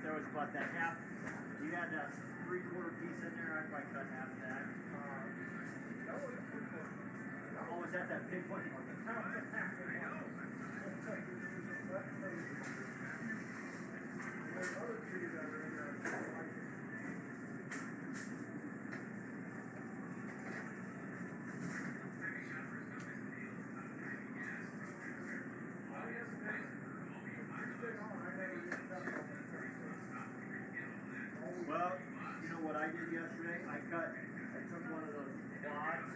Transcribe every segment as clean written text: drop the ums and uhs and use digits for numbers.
There was about that half. You had that 3/4 piece in there. I'd probably cut half of that. Oh, was that big one? Well, you know what I did yesterday? I took one of those quads,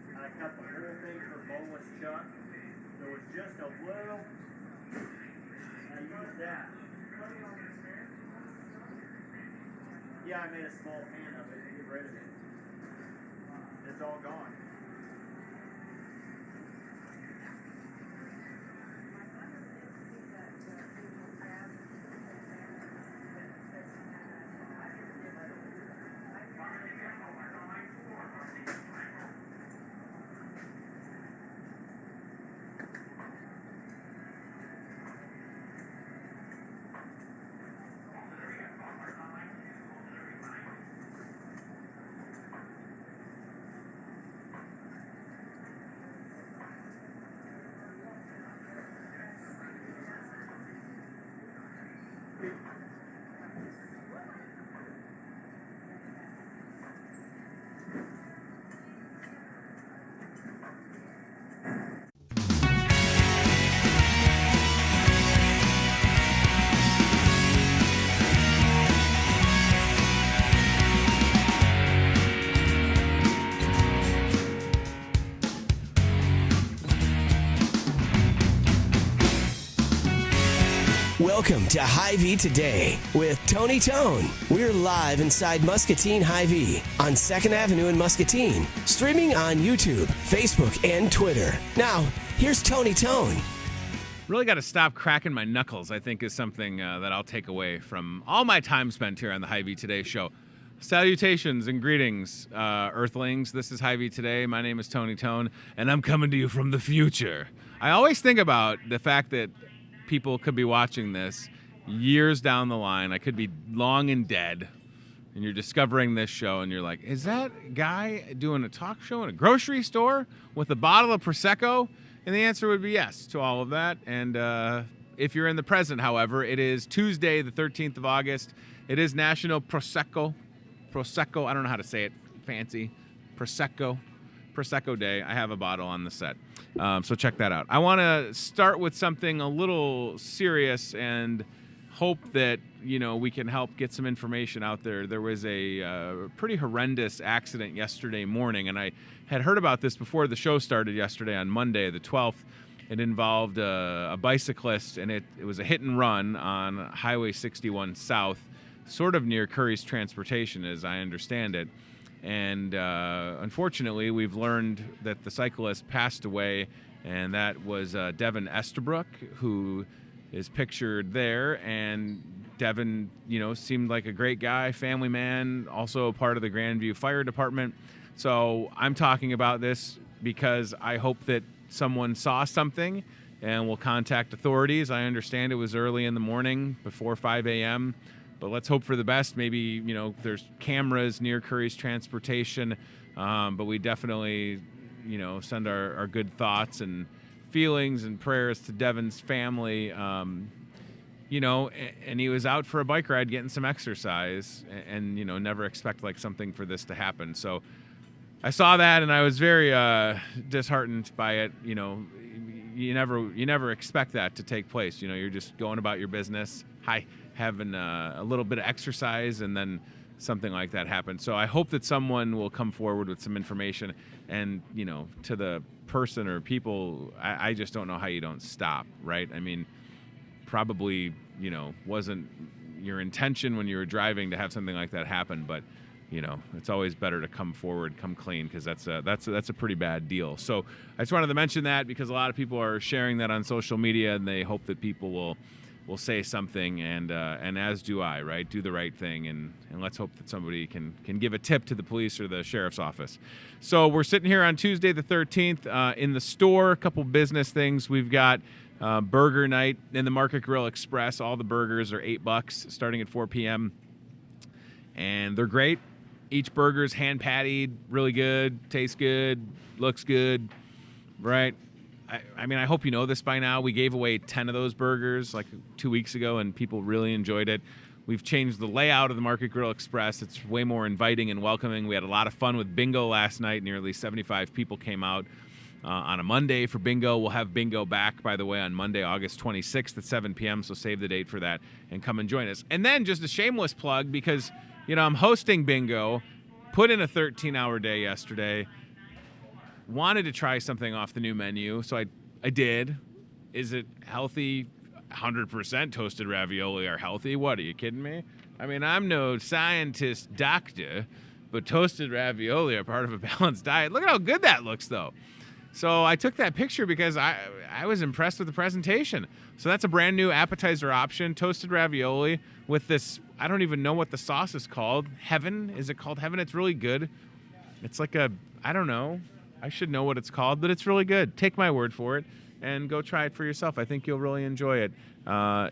and I cut the whole thing for boneless chuck. There was just a little, and I used that. Yeah, I made a small pan of it to get rid of it. It's all gone. Welcome to Hy-Vee Today with Tony Tone. We're live inside Muscatine Hy-Vee on 2nd Avenue in Muscatine, streaming on YouTube, Facebook, and Twitter. Now, here's Tony Tone. Really got to stop cracking my knuckles, I think, is something that I'll take away from all my time spent here on the Hy-Vee Today show. Salutations and greetings, Earthlings. This is Hy-Vee Today. My name is Tony Tone, and I'm coming to you from the future. I always think about the fact that people could be watching this years down the line. I could be long and dead, and you're discovering this show, and you're like, is that guy doing a talk show in a grocery store with a bottle of Prosecco? And the answer would be yes to all of that. And if you're in the present, however, it is Tuesday, the 13th of August. It is National Prosecco. I don't know how to say it fancy. Prosecco Day. I have a bottle on the set. So check that out. I want to start with something a little serious and hope that, we can help get some information out there. There was a pretty horrendous accident yesterday morning, and I had heard about this before the show started yesterday on Monday, the 12th. It involved a bicyclist, and it was a hit and run on Highway 61 South sort of near Curry's Transportation, as I understand it. And unfortunately, we've learned that the cyclist passed away, and that was Devin Estabrook, who is pictured there. And Devin, seemed like a great guy, family man, also a part of the Grandview Fire Department. So I'm talking about this because I hope that someone saw something and will contact authorities. I understand it was early in the morning, before 5 a.m., but let's hope for the best. Maybe, there's cameras near Curry's Transportation, but we definitely, send our good thoughts and feelings and prayers to Devin's family. And he was out for a bike ride getting some exercise and never expect something for this to happen. So I saw that and I was very disheartened by it. You never expect that to take place. You're just going about your business, having a little bit of exercise, and then something like that happens. So I hope that someone will come forward with some information, and to the person or people, I just don't know how you don't stop, right? I mean, probably wasn't your intention when you were driving to have something like that happen, but it's always better to come forward, come clean, because that's a pretty bad deal. So I just wanted to mention that because a lot of people are sharing that on social media, and they hope that people will say something, and as do I, right? Do the right thing, and let's hope that somebody can give a tip to the police or the sheriff's office. So we're sitting here on Tuesday the 13th in the store, a couple business things. We've got burger night in the Market Grill Express. All the burgers are $8 starting at 4 p.m., and they're great. Each burger's hand pattied, really good, tastes good, looks good, right? I mean, I hope you know this by now. We gave away 10 of those burgers 2 weeks ago, and people really enjoyed it. We've changed the layout of the Market Grill Express. It's way more inviting and welcoming. We had a lot of fun with bingo last night. Nearly 75 people came out on a Monday for bingo. We'll have bingo back, by the way, on Monday, August 26th at 7 p.m., so save the date for that and come and join us. And then just a shameless plug, because I'm hosting bingo, put in a 13-hour day yesterday, wanted to try something off the new menu, so I did. Is it healthy? 100% toasted ravioli are healthy. What, are you kidding me? I mean, I'm no scientist doctor, but toasted ravioli are part of a balanced diet. Look at how good that looks, though. So I took that picture because I was impressed with the presentation. So that's a brand new appetizer option, toasted ravioli with this, I don't even know what the sauce is called. Heaven? Is it called Heaven? It's really good. It's I don't know. I should know what it's called, but it's really good. Take my word for it and go try it for yourself. I think you'll really enjoy it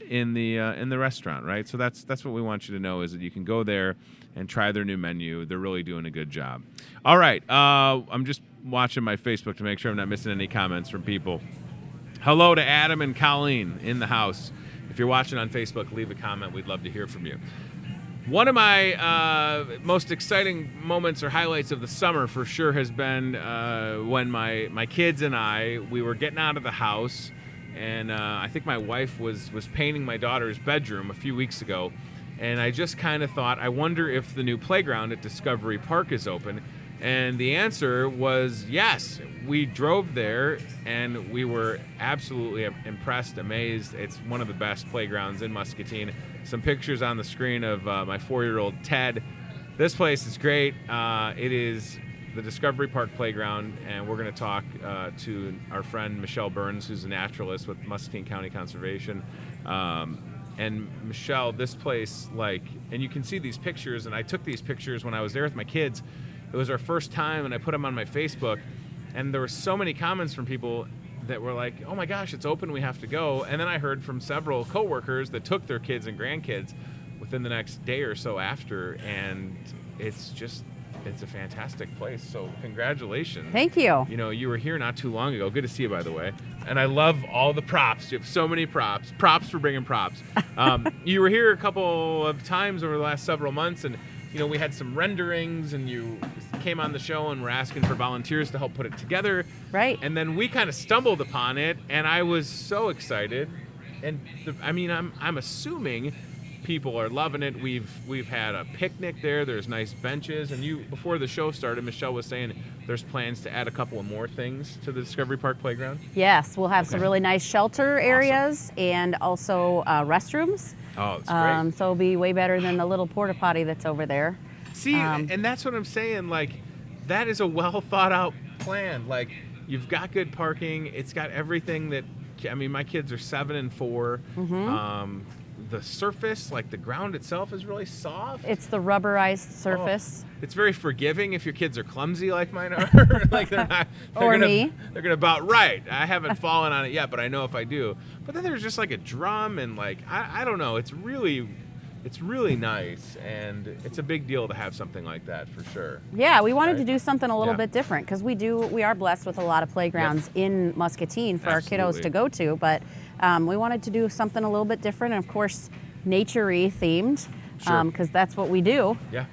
in the restaurant, right? So that's what we want you to know, is that you can go there and try their new menu. They're really doing a good job. All right. I'm just watching my Facebook to make sure I'm not missing any comments from people. Hello to Adam and Colleen in the house. If you're watching on Facebook, leave a comment. We'd love to hear from you. One of my most exciting moments or highlights of the summer for sure has been when my kids and we were getting out of the house, and I think my wife was painting my daughter's bedroom a few weeks ago, and I just kind of thought, I wonder if the new playground at Discovery Park is open. And the answer was yes. We drove there, and we were absolutely impressed, amazed. It's one of the best playgrounds in Muscatine. Some pictures on the screen of my 4-year-old Ted. This place is great. It is the Discovery Park Playground, and we're going to talk to our friend Michelle Burns, who's a naturalist with Muscatine County Conservation. And Michelle, this place, and you can see these pictures, and I took these pictures when I was there with my kids. It was our first time, and I put them on my Facebook, and there were so many comments from people that were like, oh my gosh, it's open, we have to go. And then I heard from several coworkers that took their kids and grandkids within the next day or so after, and it's a fantastic place. So congratulations. Thank you. You were here not too long ago. Good to see you, by the way. And I love all the props. You have so many props. Props for bringing props. You were here a couple of times over the last several months, and we had some renderings, and you came on the show and were asking for volunteers to help put it together. Right. And then we kind of stumbled upon it, and I was so excited. And I'm assuming people are loving it. We've had a picnic there. There's nice benches, and before the show started, Michelle was saying there's plans to add a couple of more things to the Discovery Park Playground. Yes, we'll have some really nice shelter areas and also restrooms. Oh, that's great. So it'll be way better than the little porta potty that's over there. See, and that's what I'm saying. Like, that is a well thought out plan. Like, you've got good parking. It's got everything that, I mean, my kids are 7 and 4. The surface, like the ground itself, is really soft. It's the rubberized surface. Oh, it's very forgiving if your kids are clumsy like mine are. Like they're not. Or me. They're gonna about right. I haven't fallen on it yet, but I know if I do. But then there's just like a drum and like I don't know. It's really nice, and it's a big deal to have something like that for sure. Yeah, we wanted to do something a little bit different because we are blessed with a lot of playgrounds in Muscatine for our kiddos to go to, but we wanted to do something a little bit different, and of course, nature-y themed, because that's what we do. Yeah.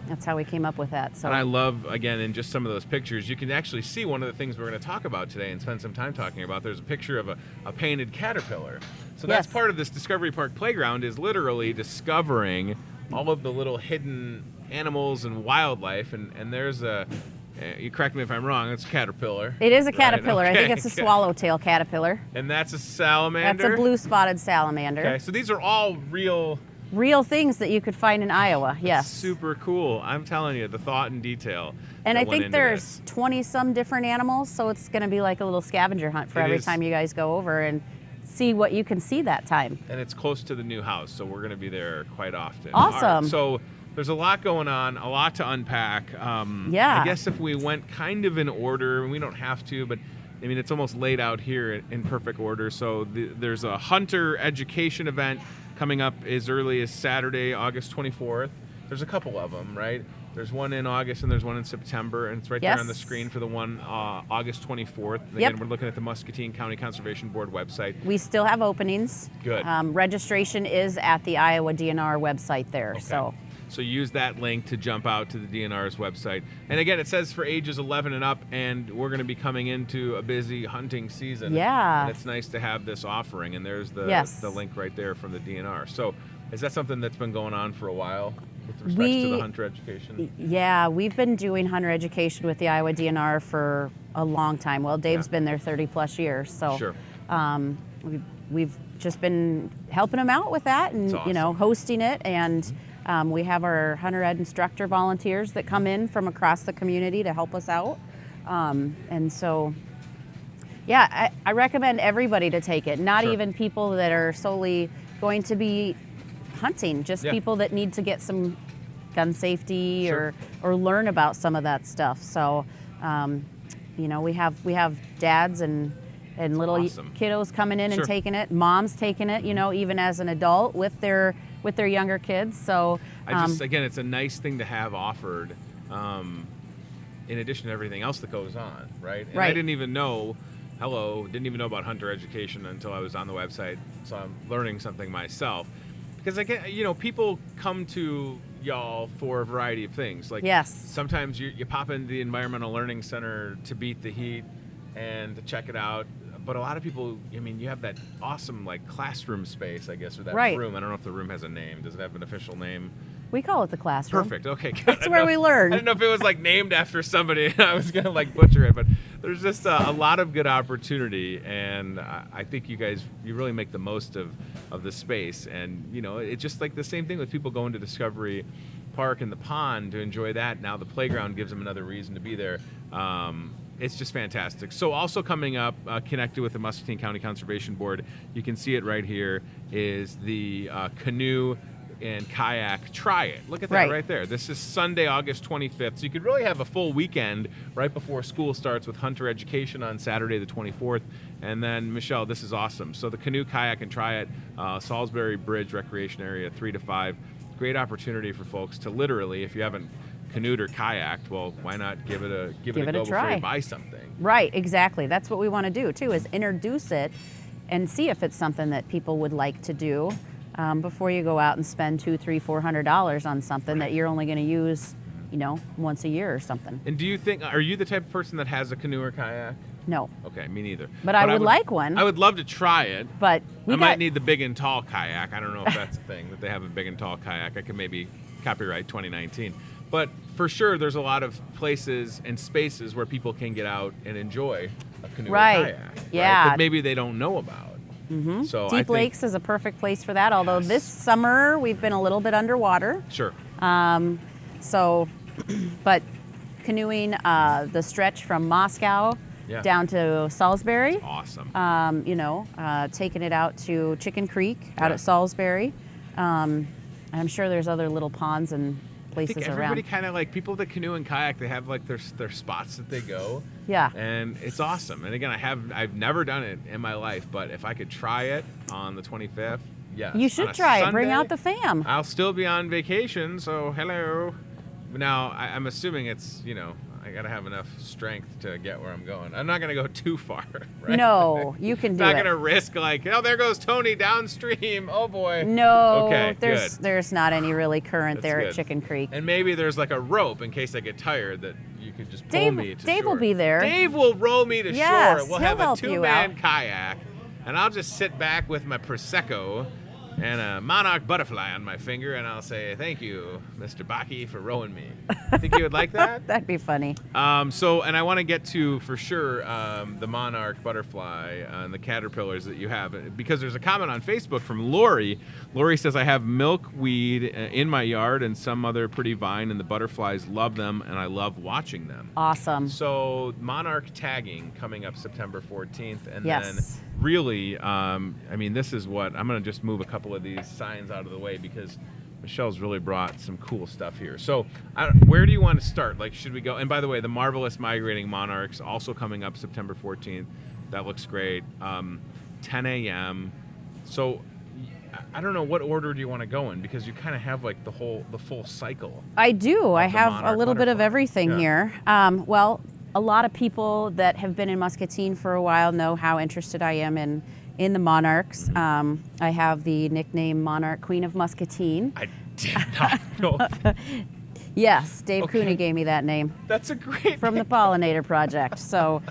That's how we came up with that. So. And I love, again, in just some of those pictures, you can actually see one of the things we're going to talk about today and spend some time talking about. There's a picture of a painted caterpillar. So that's part of this Discovery Park playground, is literally discovering all of the little hidden animals and wildlife. And there's you correct me if I'm wrong, it's a caterpillar. It is a caterpillar. Right? Okay. I think it's a swallowtail caterpillar. And that's a salamander? That's a blue-spotted salamander. Okay, so these are all real things that you could find in Iowa. Yes. Super cool. I'm telling you, the thought and detail. And I think there's 20-some different animals, so it's going to be like a little scavenger hunt for every time you guys go over and see what you can see that time. And it's close to the new house, so we're going to be there quite often. Awesome. All right, so there's a lot going on, a lot to unpack. I guess if we went kind of in order, and we don't have to, but I mean, it's almost laid out here in perfect order. So there's a hunter education event coming up as early as Saturday, August 24th. There's a couple of them, right? There's one in August and there's one in September, and it's right there on the screen for the one August 24th. And again, we're looking at the Muscatine County Conservation Board website. We still have openings. Good. Registration is at the Iowa DNR website there. Okay. So use that link to jump out to the DNR's website. And again, it says for ages 11 and up, and we're going to be coming into a busy hunting season. Yeah. And it's nice to have this offering, and there's the link right there from the DNR. So is that something that's been going on for a while with respect to the hunter education? Yeah, we've been doing hunter education with the Iowa DNR for a long time. Well, Dave's been there 30 plus years. So we've just been helping him out with that and, hosting it. And we have our hunter ed instructor volunteers that come in from across the community to help us out. And so, I recommend everybody to take it, not even people that are solely going to be hunting, just people that need to get some gun safety or learn about some of that stuff. So, we have dads and little kiddos coming in and taking it, moms taking it, even as an adult with their younger kids. So again, it's a nice thing to have offered in addition to everything else that goes on, right? And I didn't even know about hunter education until I was on the website, so I'm learning something myself. Because I get, people come to y'all for a variety of things. Like sometimes you pop into the Environmental Learning Center to beat the heat and to check it out. But a lot of people, you have that awesome like classroom space, I guess, or that room. I don't know if the room has a name. Does it have an official name? We call it the classroom. Perfect. Okay. Good. That's where we learn. I didn't know if it was like named after somebody. I was gonna like butcher it, but there's just a lot of good opportunity, and I think you really make the most of the space. And it's just like the same thing with people going to Discovery Park and the pond to enjoy that. Now the playground gives them another reason to be there. It's just fantastic. So also coming up, connected with the Muscatine County Conservation Board, you can see it right here, is the canoe and kayak Try It. Look at that right there. This is Sunday, August 25th. So you could really have a full weekend right before school starts with hunter education on Saturday the 24th. And then, Michelle, this is awesome. So the canoe, kayak, and Try It, Salisbury Bridge Recreation Area, 3 to 5. Great opportunity for folks to literally, if you haven't canoed or kayaked, well, why not give it a go before you buy something? Right, exactly. That's what we want to do, too, is introduce it and see if it's something that people would like to do. Before you go out and spend $200, $300, $400 on something that you're only going to use, once a year or something. And are you the type of person that has a canoe or kayak? No. Okay, me neither. But I would like one. I would love to try it. But I might need the big and tall kayak. I don't know if that's a thing, that they have a big and tall kayak. I could maybe copyright 2019. But for sure, there's a lot of places and spaces where people can get out and enjoy a canoe or kayak. Yeah. That maybe they don't know about. Mm-hmm. So Deep Lakes is a perfect place for that. Although this summer we've been a little bit underwater. Sure. But canoeing the stretch from Moscow down to Salisbury. Awesome. Taking it out to Chicken Creek out at Salisbury. I'm sure there's other little ponds and places I think around. everybody kind of like people that canoe and kayak. They have like their spots that they go. Yeah. And it's awesome. And again, I've never done it in my life, but if I could try it on the 25th, yes. You should try it. Bring out the fam. I'll still be on vacation, so hello. Now I'm assuming it's I gotta have enough strength to get where I'm going. I'm not gonna go too far, right? No, you can do it. Not gonna risk like, oh, there goes Tony downstream. Oh boy. No. Okay. There's not any really current there good. at Chicken Creek. And maybe there's like a rope in case I get tired that you could just pull me to shore. Dave will be there. Dave will row me to Yes, shore. We'll he'll have a help you 2-man out. kayak, and I'll just sit back with my Prosecco and a monarch butterfly on my finger, and I'll say, thank you, Mr. Baki, for rowing me. Think you would like that? That'd be funny. And I want to get to, for sure, the monarch butterfly and the caterpillars that you have, because there's a comment on Facebook from Lori. Lori says, I have milkweed in my yard and some other pretty vine, and the butterflies love them, and I love watching them. Awesome. So monarch tagging coming up September 14th, and then really, this is what, I'm going to just move a couple of these signs out of the way because Michelle's really brought some cool stuff here. So where do you want to start? Like, should we go? And by the way, the Marvelous Migrating Monarchs also coming up September 14th. That looks great. 10 a.m. So I don't know, what order do you want to go in? Because you kind of have like the full cycle. I do. I have a little bit of everything here. Well, a lot of people that have been in Muscatine for a while know how interested I am in the monarchs. I have the nickname Monarch Queen of Muscatine. I did not know that. Yes, Dave Cooney gave me that name. That's a great from the Pollinator Project. So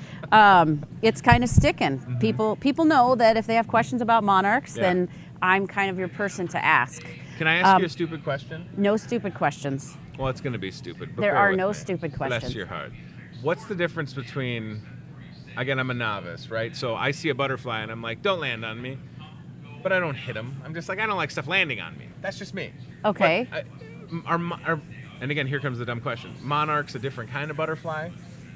it's kind of sticking. Mm-hmm. People know that if they have questions about monarchs, then I'm kind of your person to ask. Can I ask you a stupid question? No stupid questions. Well, it's going to be stupid. But there bear are with no me. stupid questions. Bless your heart. What's the difference between, again, I'm a novice, right? So I see a butterfly and I'm like, don't land on me. But I don't hit them. I'm just like, I don't like stuff landing on me. That's just me. Okay. And again, here comes the dumb question. Monarch's a different kind of butterfly?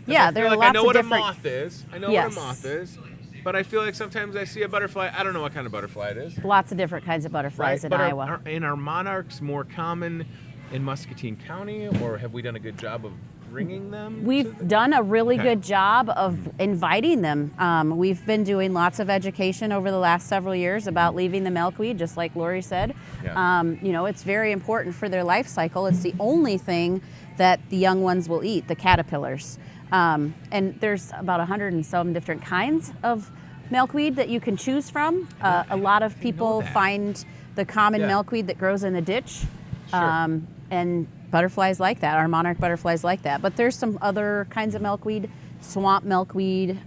Yeah, there are lots of different... I know what a moth is. I know what a moth is. But I feel like sometimes I see a butterfly. I don't know what kind of butterfly it is. Lots of different kinds of butterflies in Iowa. Are monarchs more common in Muscatine County, or have we done a good job of bringing them? We've done a really good job of inviting them. We've been doing lots of education over the last several years about leaving the milkweed, just like Lori said. Yeah. It's very important for their life cycle. It's the only thing that the young ones will eat, the caterpillars. And there's about 100 and some different kinds of milkweed that you can choose from. A lot of people find the common milkweed that grows in the ditch. Sure. And butterflies like that, our monarch butterflies like that. But there's some other kinds of milkweed, swamp milkweed,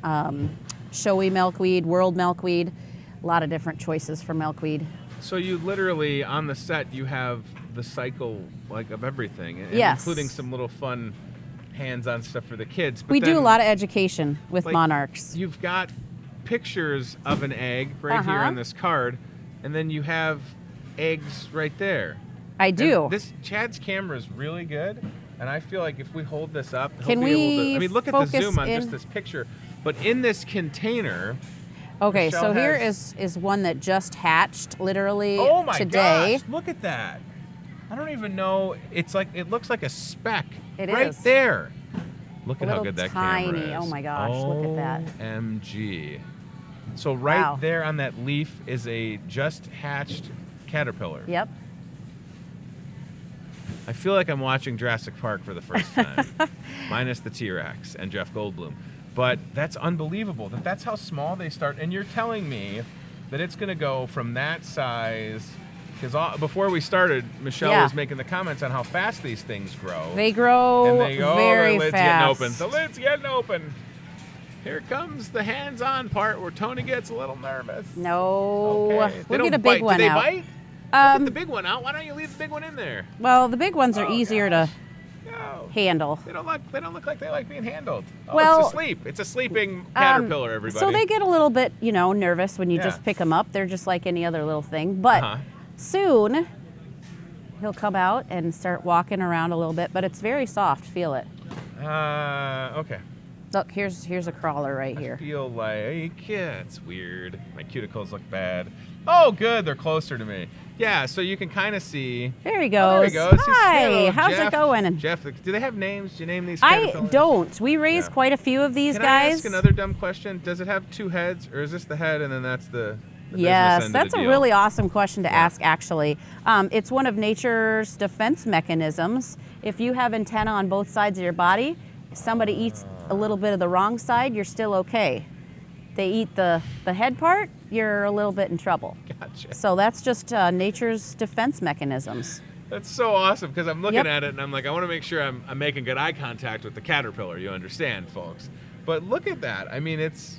showy milkweed, world milkweed, a lot of different choices for milkweed. So you literally, on the set, you have the cycle like of everything, and including some little fun hands-on stuff for the kids. But we do a lot of education with monarchs. You've got pictures of an egg right here on this card, and then you have eggs right there. I do. And Chad's camera is really good, and I feel like if we hold this up, Can he'll be able to. I mean, look at the focus zoom on in? just this picture. But in this container. Okay, Michelle so here has- is one that just hatched literally Oh my today. gosh! Look at that. I don't even know. It looks like a speck. It right is. there. Look at how Little good that tiny. camera is. Oh my gosh, look at that. OMG. So right there on that leaf is a just hatched caterpillar. Yep. I feel like I'm watching Jurassic Park for the first time, minus the T-Rex and Jeff Goldblum. But that's unbelievable that's how small they start. And you're telling me that it's going to go from that size, because before we started, Michelle was making the comments on how fast these things grow. They grow and they go, very the lid's fast. getting open. The lid's getting open. Here comes the hands-on part where Tony gets a little nervous. No. Okay. We'll get a big one Do they out. bite? Get the big one out. Why don't you leave the big one in there? Well, the big ones are easier to No. handle. They don't look like they like being handled. Oh, Well, it's asleep. It's a sleeping caterpillar, everybody. So they get a little bit, nervous when you Yeah. just pick them up. They're just like any other little thing. But soon he'll come out and start walking around a little bit, but it's very soft. Feel it. Okay. Look, here's a crawler right here. I feel like it's weird. My cuticles look bad. Oh, good. They're closer to me. Yeah, so you can kind of see. There he goes. Oh, there he goes. Hi, Hello, how's Jeff. it going? Jeff, do they have names? Do you name these I caterpillars? don't. We raised quite a few of these Can guys. I ask another dumb question? Does it have two heads, or is this the head and then that's the business Yes, end that's of the a deal? really awesome question to ask, actually. It's one of nature's defense mechanisms. If you have antenna on both sides of your body, if somebody eats a little bit of the wrong side, you're still okay. They eat the head part, you're a little bit in trouble. Gotcha. So that's just nature's defense mechanisms. That's so awesome because I'm looking Yep. at it and I'm like, I want to make sure I'm making good eye contact with the caterpillar. You understand, folks? But look at that. I mean, it's,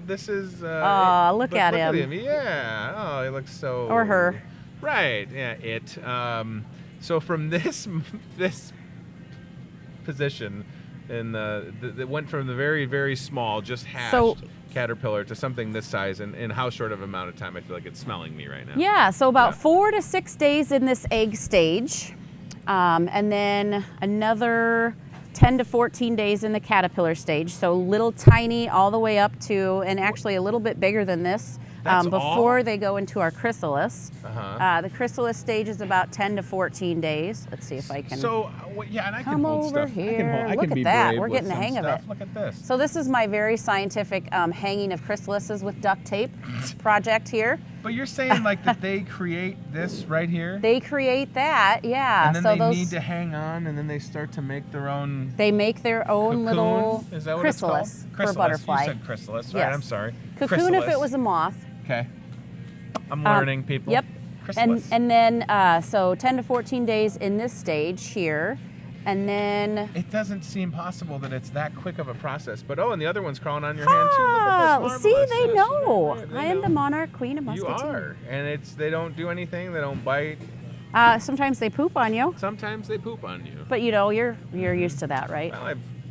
this is. Look at him. Yeah. Oh, he looks so. Or her. Right. Yeah. It. So from this position, and it went from the very, very small, just hatched caterpillar to something this size in how short of amount of time? I feel like it's smelling me right now. Yeah, so about 4 to 6 days in this egg stage, and then another 10 to 14 days in the caterpillar stage. So little tiny all the way up to, and actually a little bit bigger than this, That's before all? they go into our chrysalis. The chrysalis stage is about 10 to 14 days. Let's see if I can. So, yeah, and I can Come hold over stuff. here. I Look can at be that. brave We're with getting the some hang of stuff. it. Look at this. So this is my very scientific hanging of chrysalises with duct tape project here. But you're saying like that they create this right here? They create that, yeah. And then so they those, need to hang on, and then they start to make their own. They make their own cocoon? little Is that what chrysalis it's called? for Chrysalis. butterfly. You said chrysalis, right? Yes. I'm sorry. Cocoon Chrysalis. if it was a moth. Okay. I'm learning, people. Yep. Chrysalis. And then so 10 to 14 days in this stage here, and then. It doesn't seem possible that it's that quick of a process. But and the other one's crawling on your hand too. Look at this. See, Marvelous. they Yes, know. right, they I am know. the monarch queen of You Muscatine. are, and they don't do anything. They don't bite. Sometimes they poop on you, Sometimes they poop on you. but you're used to that, right?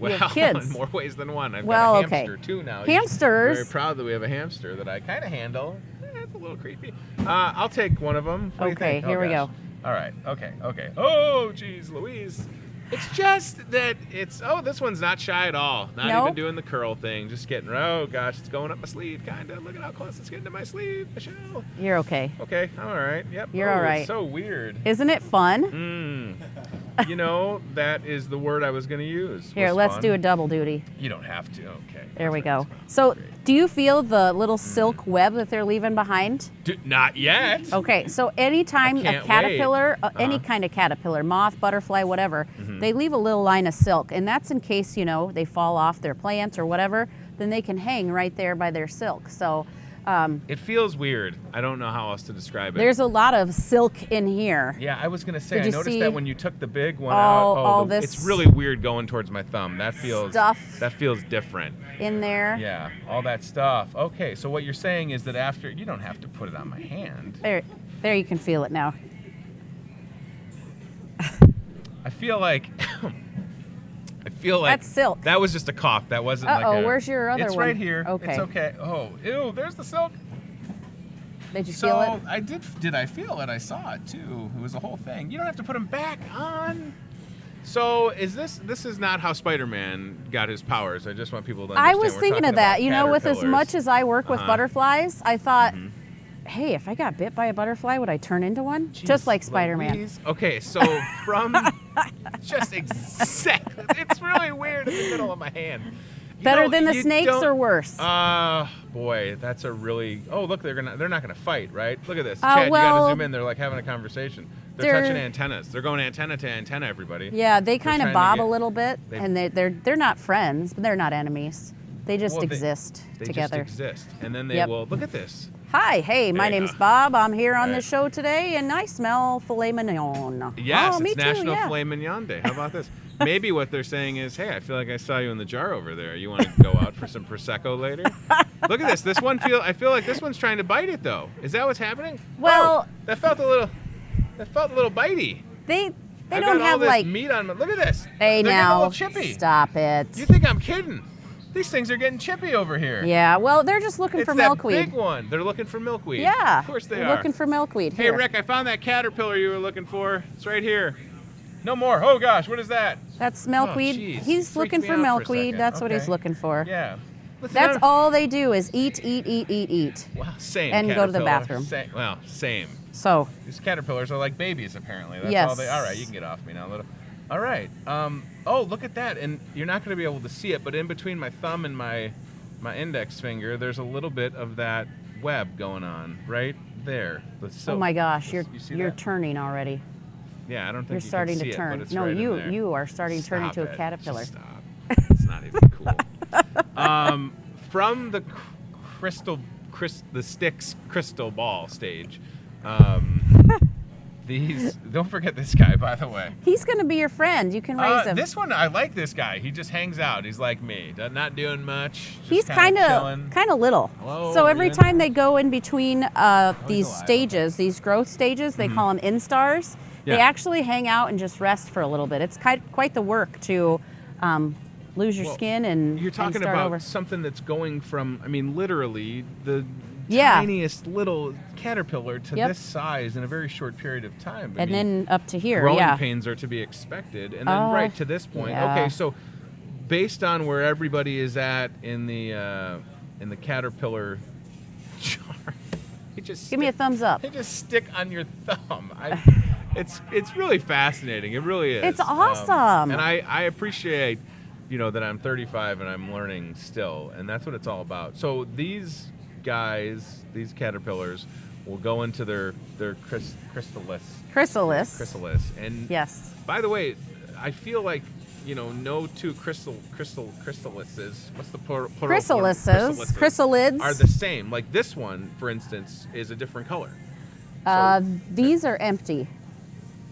Well, You have kids. in more ways than one. I've Well, got a okay. hamster too now. Hamsters. I'm very proud that we have a hamster that I kind of handle. It's a little creepy. I'll take one of them. What do you Okay, think? here we gosh. go. All right. Okay. Oh, geez, Louise. It's just that this one's not shy at all. Not No? even doing the curl thing. Just getting, oh gosh, it's going up my sleeve, kind of. Look at how close it's getting to my sleeve, Michelle. You're okay. Okay, I'm all right. Yep. You're all right. It's so weird. Isn't it fun? That is the word I was going to use. Here, was let's fun. do a double duty. You don't have to. Okay. There we perfect. go. So, do you feel the little silk web that they're leaving behind? Not yet. Okay, so anytime I a can't caterpillar, wait. any kind of caterpillar, moth, butterfly, whatever, they leave a little line of silk, and that's in case, they fall off their plant or whatever, then they can hang right there by their silk. So, It feels weird. I don't know how else to describe it. there's a lot of silk in here. Yeah, I was gonna say. Did I you noticed see that when you took the big one all- out. all this it's really weird going towards my thumb. That feels stuff That feels different. in there. Yeah, all that stuff. Okay, so what you're saying is that after you don't have to put it on my hand. There you can feel it now. I feel like. That's silk. That was just a cough. That wasn't like a. Where's your other It's one? right here. Okay. It's okay. Oh, ew! There's the silk. Did you feel it? I did. Did I feel it? I saw it too. It was a whole thing. You don't have to put them back on. So this is not how Spider-Man got his powers. I just want people to understand. I was We're thinking talking of that. about With as caterpillars. much as I work with Uh-huh. butterflies, I thought, hey, if I got bit by a butterfly, would I turn into one? Just Jeez like Spider-Man. Louise. Okay, so from just exactly, it's really weird in the middle of my hand. Better than the you snakes don't- or worse? Boy, that's a really. Oh, look, they're not gonna fight, right? Look at this. Uh, Chad, you well, gotta zoom in. They're like having a conversation. They're they're- touching antennas. They're going antenna to antenna, everybody. Yeah, they kind trying of to bob get- a little bit, they- and they're not friends, but they're not enemies. They just Well, exist They together. just exist, and then they Yep. will look at this. Hi, hey, my There you name's go. Bob. I'm here on the Right. show today, and I smell filet mignon. Yes, oh, me it's too, National yeah. Filet Mignon Day. How about this? Maybe what they're saying is, hey, I feel like I saw you in the jar over there. You want to go out for some prosecco later? Look at this. This one I feel like this one's trying to bite it though. Is that what's happening? Well- that felt a little bitey. They I've don't got all have this like. meat on them. Look at this. Hey, They're now. getting a little chippy. Stop it. You think I'm kidding? These things are getting chippy over here. Yeah, well, they're just looking for It's that milkweed. big one. They're looking for milkweed. Yeah. Of course they they're are. looking for milkweed. Hey, Here. Rick, I found that caterpillar you were looking for. It's right here. No more. Oh, gosh, what is that? That's milkweed. geez. He's Freaked looking me for out for a milkweed. second. That's what he's Okay. looking for. Yeah. Listen, That's I'm- all they do is eat, eat, eat, eat, eat. Well, same. And go to the caterpillar. bathroom. Same. So, These caterpillars are like babies, apparently. That's Yes. all they. All right, you can get off me now, little. All right. Oh, look at that. And you're not going to be able to see it, but in between my thumb and my index finger, there's a little bit of that web going on right there. The silk. oh my gosh, You see you're that? turning already. Yeah, I don't think You're you starting can see to turn. It, but it's No, right in there. you are starting to turn Stop into a it. caterpillar. Just stop. It's not even cool. From the the Styx crystal ball stage, these. Don't forget this guy, by the way. He's going to be your friend. You can raise him. This one, I like this guy. He just hangs out. He's like me, not doing much. just He's kinda kind of little. Whoa, So every you in time there? they go in between these alive, stages, these growth stages, they call them instars. Yeah. They actually hang out and just rest for a little bit. It's quite the work to lose your Well, skin and You're talking and start about over. something that's going from, I mean, literally the Yeah. tiniest little caterpillar to Yep. this size in a very short period of time. I And mean, then up to here, growing yeah. pains are to be expected, and then right to this point. yeah. Okay, so based on where everybody is at in the caterpillar chart, you just Give me a thumbs up. They just stick on your thumb. It's really fascinating. It really is. It's awesome. And I appreciate, that I'm 35 and I'm learning still, and that's what it's all about. So these guys, these caterpillars, will go into their chrysalis. And Yes. by the way, I feel like no two chrysalises. What's the plural? Chrysalises. Chrysalids. Are the same. Like this one, for instance, is a different color. These are empty.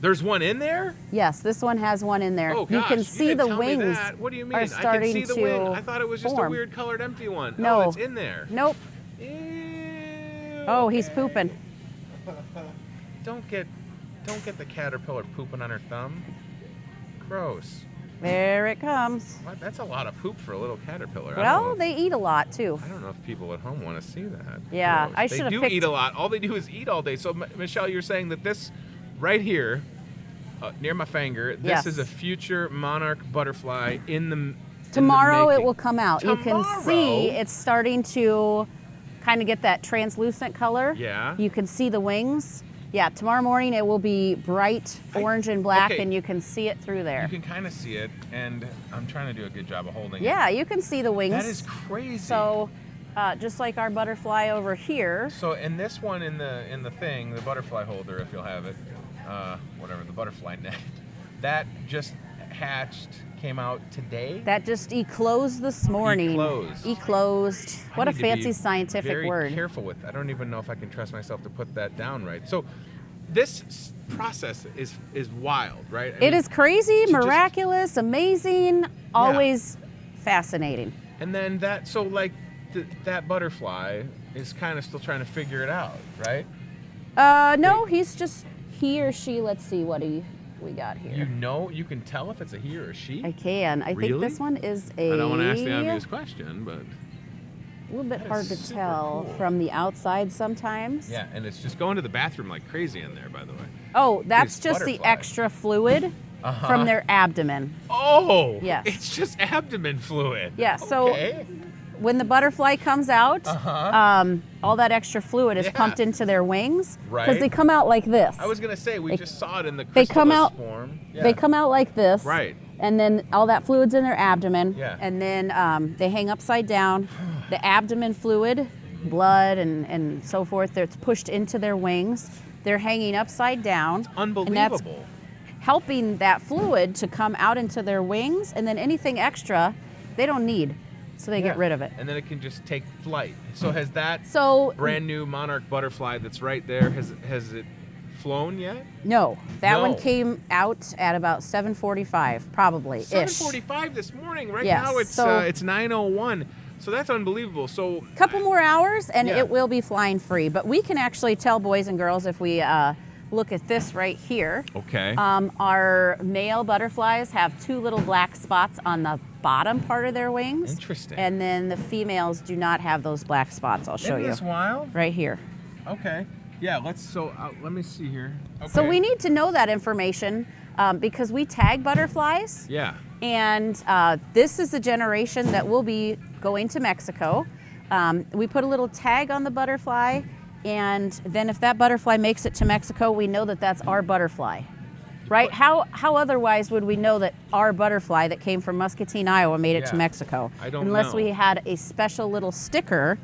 There's one in there? Yes, this one has one in there. Oh gosh, you can see didn't the tell me wings that. What do you mean? are I starting can see the to wing. I thought it was just form. a weird colored empty one. No. Oh, it's in there. Nope. Ew, Oh, he's okay. pooping. Don't get the caterpillar pooping on her thumb. Gross. There it comes. What? That's a lot of poop for a little caterpillar. Well, they eat a lot too. I don't know if people at home want to see that. Yeah, Gross. I should have They do picked- eat a lot. All they do is eat all day. So, Michelle, you're saying that this right here, near my finger, this Yes. is a future monarch butterfly in the Tomorrow it making. will come out. You can see Tomorrow? it's starting to kind of get that translucent color. Yeah. You can see the wings. Yeah, tomorrow morning it will be bright orange and black, okay. and you can see it through there. You can kind of see it, and I'm trying to do a good job of holding it. Yeah, you can see the wings. That is crazy. So, just like our butterfly over here. So in this one, in the thing, the butterfly holder, if you'll have it, whatever, the butterfly net, that just hatched, came out today. That just eclosed this morning. Eclosed. Eclosed. I What a need to be fancy scientific very word. Careful with. I don't even know if I can trust myself to put that down right. So this process is wild, right? It is crazy, to just- miraculous, amazing, always fascinating. And then that butterfly is kind of still trying to figure it out, right? No, he's just he or she. Let's see what we got here. You can tell if it's a he or a she. I can. I think Really? this one is a I don't want to ask the obvious question, but little bit That hard is to super tell cool. from the outside sometimes. yeah, and it's just going to the bathroom like crazy in there, by the way. Oh, that's These just the butterflies. extra fluid Uh-huh. from their abdomen. Oh, Yes. it's just abdomen fluid. Yeah, so Okay. when the butterfly comes out, all that extra fluid is Yeah. pumped into their wings because Right. they come out like this. I was gonna say we They- just saw it in the they come chrysalis out- form. Yeah. They come out like this. Right. And then all that fluid's in their abdomen. Yeah. And then they hang upside down. The abdomen fluid, blood and so forth, it's pushed into their wings. They're hanging upside down. And that's Unbelievable. helping that fluid to come out into their wings. And then anything extra, they don't need. So they get Yeah. rid of it. And then it can just take flight. So has that So brand new monarch butterfly that's right there, has it flown yet? no, that one No. came out at about 7:45, probably ish. 7:45 this morning. Right Yes, now it's 9:01. So that's unbelievable. So Couple more hours and Yeah. it will be flying free. But we can actually tell boys and girls if we look at this right here. Okay. Our male butterflies have 2 little black spots on the bottom part of their wings. Interesting. And then the females do not have those black spots. I'll show you. Isn't this wild? Right here. Okay. Yeah, let me see here. Okay. So we need to know that information because we tag butterflies. Yeah. And this is the generation that will be going to Mexico. We put a little tag on the butterfly, and then if that butterfly makes it to Mexico, we know that that's our butterfly, right? How otherwise would we know that our butterfly that came from Muscatine, Iowa, made it to Mexico? I don't know. Unless we had a special little sticker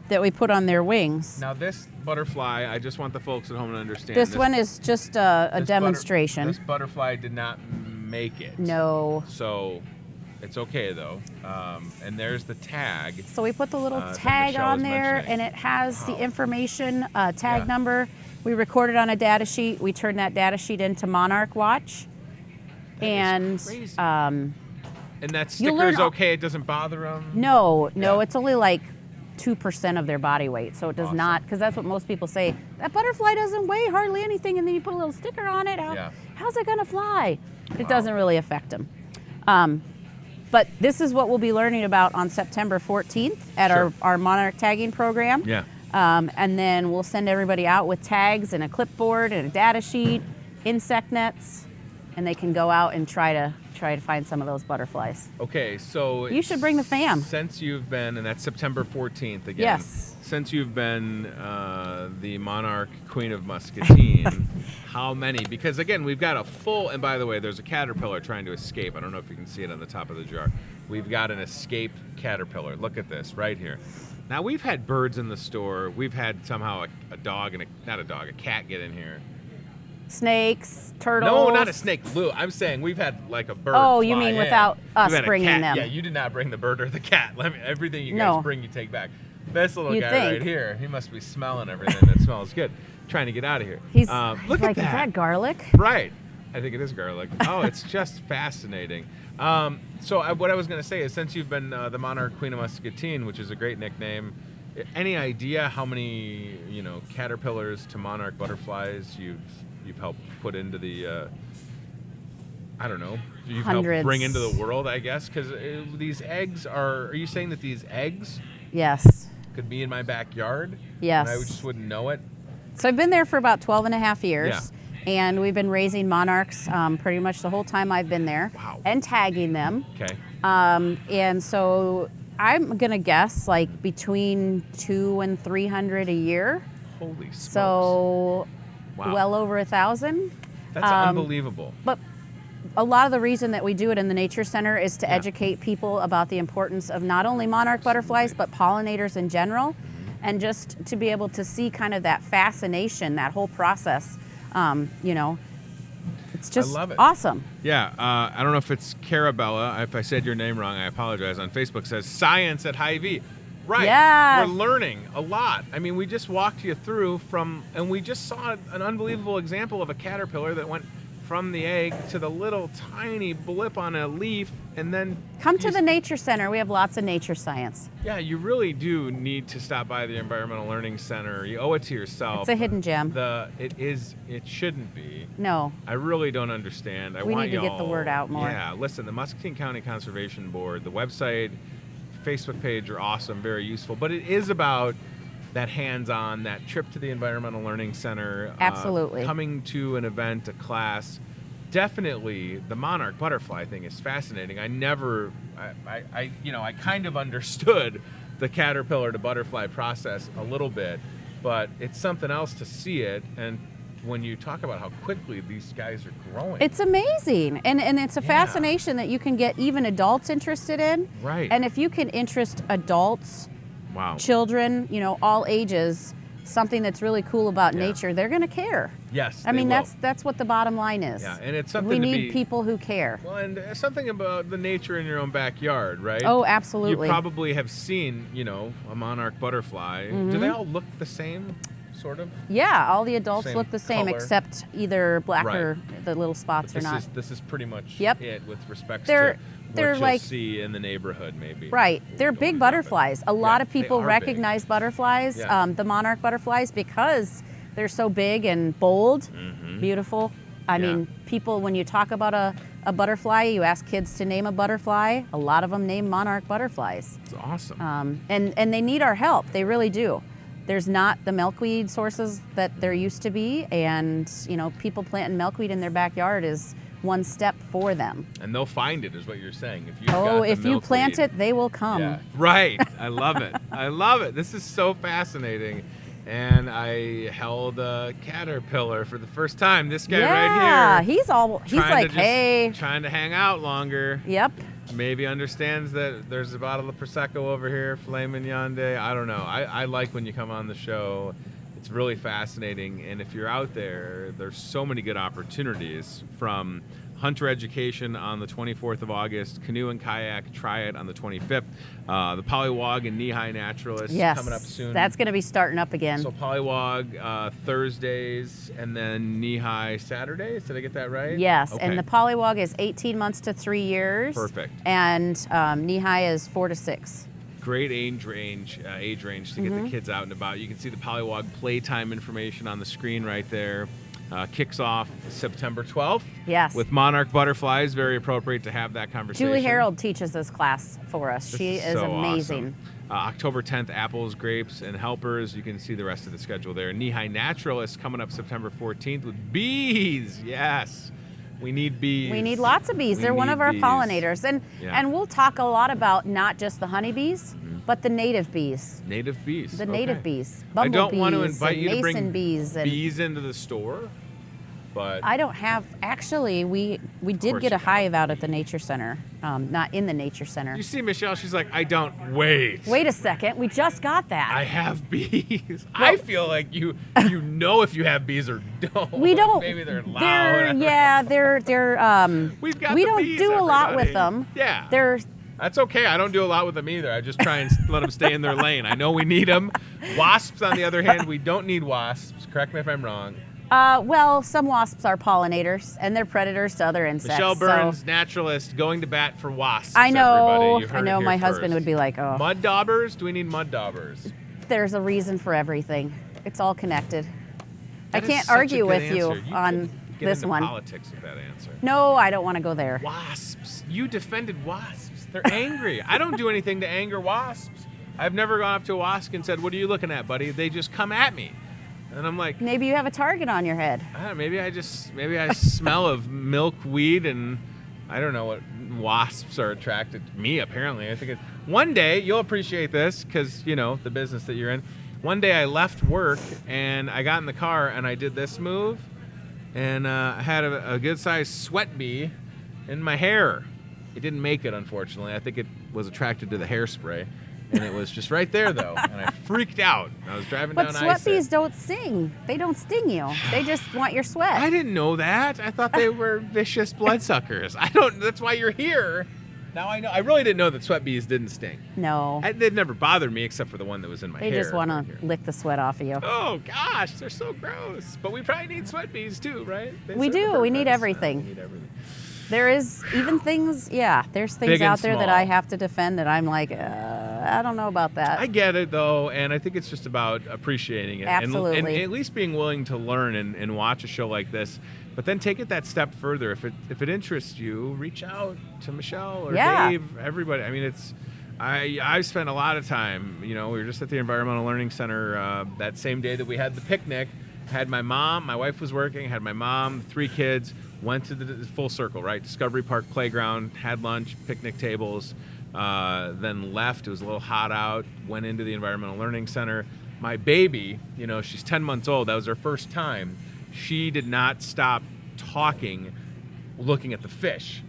that we put on their wings. Now this butterfly, I just want the folks at home to understand. This one is just a demonstration. This butterfly did not make it. No. So it's okay though. And there's the tag. So we put the little that tag Michelle on was there, mentioning. and it has the information, tag Yeah. number. We record it on a data sheet. We turn that data sheet into Monarch Watch. That And is crazy. um, And that you'll learn sticker's all- okay. It doesn't bother them. no, Yeah. it's only like 2% of their body weight. So it does Awesome. not, because that's what most people say. That butterfly doesn't weigh hardly anything, and then you put a little sticker on it. How's it going to fly? It doesn't really affect them. But this is what we'll be learning about on September 14th at Sure. our Monarch tagging program. Yeah. And then we'll send everybody out with tags and a clipboard and a data sheet, insect nets, and they can go out and try to find some of those butterflies. Okay, so You should bring the fam. Since you've been, and that's September 14th again. Yes. Since you've been the Monarch Queen of Muscatine, how many? Because again, we've got a full, and by the way, there's a caterpillar trying to escape. I don't know if you can see it on the top of the jar. We've got an escaped caterpillar. Look at this right here. Now we've had birds in the store. We've had somehow a dog and a cat get in here. Snakes, turtles. No, not a snake, Lou. I'm saying we've had like a bird. Oh, you fly mean in. without us We've had a bringing cat. them. Yeah, you did not bring the bird or the cat. Everything you No. guys bring, you take back. This little You'd guy think. right here, he must be smelling everything that smells good, trying to get out of here. He's look like, at that. is that garlic? Right. I think it is garlic. Oh, it's just fascinating. What I was going to say is, since you've been the Monarch Queen of Muscatine, which is a great nickname, any idea how many caterpillars to monarch butterflies you've helped put into the I don't know, you've Hundreds. helped bring into the world, I guess, because these eggs are you saying that these eggs Yes. could be in my backyard? Yes. And I just wouldn't know it? So I've been there for about 12 and a half years. And we've been raising monarchs pretty much the whole time I've been there. Wow. And tagging them. Okay. And so I'm going to guess like between 200 and 300 a year. Holy smokes. So Wow. well over 1,000. That's unbelievable. But a lot of the reason that we do it in the Nature Center is to Yeah. educate people about the importance of not only monarch butterflies, but pollinators in general. And just to be able to see kind of that fascination, that whole process, it's just love it. awesome. Yeah, I don't know if it's Carabella. If I said your name wrong, I apologize. On Facebook says science at Hy-Vee. Right. Yes. We're learning a lot. I mean, we just walked you through and we just saw an unbelievable example of a caterpillar that went from the egg to the little tiny blip on a leaf, and then Come to the Nature Center. We have lots of nature science. Yeah, you really do need to stop by the Environmental Learning Center. You owe it to yourself. It's a hidden gem. It shouldn't be. No. I really don't understand. We need to get the word out more. Yeah, listen, the Muscatine County Conservation Board, the website, Facebook page are awesome, very useful. But it is about that hands-on, that trip to the Environmental Learning Center. Absolutely. Coming to an event, a class. Definitely, the monarch butterfly thing is fascinating. I kind of understood the caterpillar to butterfly process a little bit, but it's something else to see it. And when you talk about how quickly these guys are growing, It's amazing. And it's a fascination that you can get even adults interested in. Right. And if you can interest adults, wow. children, all ages, something that's really cool about Yeah. nature, they're going to care. Yes, I mean, they will. that's what the bottom line is. Yeah, and it's something we to need be- people who care. Well, and something about the nature in your own backyard, right? Oh, absolutely. You probably have seen, a monarch butterfly. Do they all look the same, sort of? Yeah, all the adults Same look the same color. except either black Right. or the little spots But or not. This is pretty much Yep. it with respect They're- to they're what you'll like- see in the neighborhood, maybe. Right. They're Going big to happen. butterflies. A lot Yeah, of people they are recognize butterflies, Yeah. the monarch butterflies, because They're so big and bold, beautiful. I Yeah. mean, people, when you talk about a butterfly, you ask kids to name a butterfly, a lot of them name monarch butterflies. It's awesome. And they need our help. They really do. There's not the milkweed sources that there used to be, and people planting milkweed in their backyard is one step for them. And they'll find it, is what you're saying. If If you plant it, they will come. Yeah. Right. I love it. I love it. This is so fascinating. And I held a caterpillar for the first time. This guy right here. He's like, hey. Trying to hang out longer. Yep. Maybe understands that there's a bottle of Prosecco over here, filet mignon day. I don't know. I like when you come on the show. It's really fascinating. And if you're out there, there's so many good opportunities, from hunter education on the 24th of August, canoe and kayak, try it on the 25th. The Polywog and Hy-Vee Naturalist coming up soon. That's going to be starting up again. So Polywog Thursdays, and then Hy-Vee Saturdays. Did I get that right? Yes, Okay. and the Polywog is 18 months to 3 years. Perfect. And Hy-Vee is 4 to 6. Great age range to get the kids out and about. You can see the Polywog playtime information on the screen right there. Kicks off September 12th. Yes. With monarch butterflies. Very appropriate to have that conversation. Julie Harold teaches this class for us. She is so amazing. Awesome. October 10th, apples, grapes, and helpers. You can see the rest of the schedule there. Hy-Vee Naturalist coming up September 14th with bees. Yes. We need bees. We need lots of bees. They're one of our pollinators. And we'll talk a lot about not just the honeybees, but the native bees. Native bees. The native bees. I Bumblebees. don't want to invite you to bring bees bees into the store, but I don't have. Actually, we did get a hive out at the nature center. Not in the nature center. you see Michelle, she's like, I don't. Wait Wait a second. We just got that. I have bees. I feel like you know if you have bees or don't. We don't. Maybe they're loud. They're. We've got We the don't bees, do a lot with everybody. them. Yeah. They're. That's okay. I don't do a lot with them either. I just try and let them stay in their lane. I know we need them. Wasps, on the other hand, we don't need wasps. Correct me if I'm wrong. Well, some wasps are pollinators, and they're predators to other insects. Michelle Burns, so naturalist, going to bat for wasps. I know. Everybody. You heard I it know. here My husband first. would be like, "Oh, Mud daubers? Do we need mud daubers? there's a reason for everything. It's all connected." That I is can't such a argue good with answer. you on could get this into one. Politics with that answer. No, I don't want to go there. Wasps. You defended wasps. They're angry. I don't do anything to anger wasps. I've never gone up to a wasp and said, "What are you looking at, buddy?" They just come at me. And I'm like, Maybe you have a target on your head. I don't know, maybe I smell of milkweed, and I don't know what wasps are attracted to me, apparently. I think one day you'll appreciate this, because the business that you're in. One day I left work and I got in the car and I did this move, and I had a good sized sweat bee in my hair. It didn't make it, unfortunately. I think it was attracted to the hairspray. And it was just right there, though, and I freaked out. I was driving down But I-6. sweat bees don't sting. They don't sting you. They just want your sweat. I didn't know that. I thought they were vicious bloodsuckers. That's why you're here. Now I know. I really didn't know that sweat bees didn't sting. No. They've never bothered me except for the one that was in my hair. They just want right to here. lick the sweat off of you. Oh, gosh, they're so gross. But we probably need sweat bees, too, right? They We serve a do. We need purpose. everything. We need everything. There is even things, there's things Big and out there that small. I have to defend that I'm like, I don't know about that. I get it, though, and I think it's just about appreciating it. Absolutely. And at least being willing to learn and watch a show like this. But then take it that step further. If it interests you, reach out to Michelle or Dave, everybody. I mean, I've spent a lot of time, we were just at the Environmental Learning Center that same day that we had the picnic. Had my mom, my wife was working, had my mom, 3 kids, went to the full circle, right? Discovery Park Playground, had lunch, picnic tables, then left. It was a little hot out, went into the Environmental Learning Center. My baby, she's 10 months old. That was her first time. She did not stop talking, looking at the fish.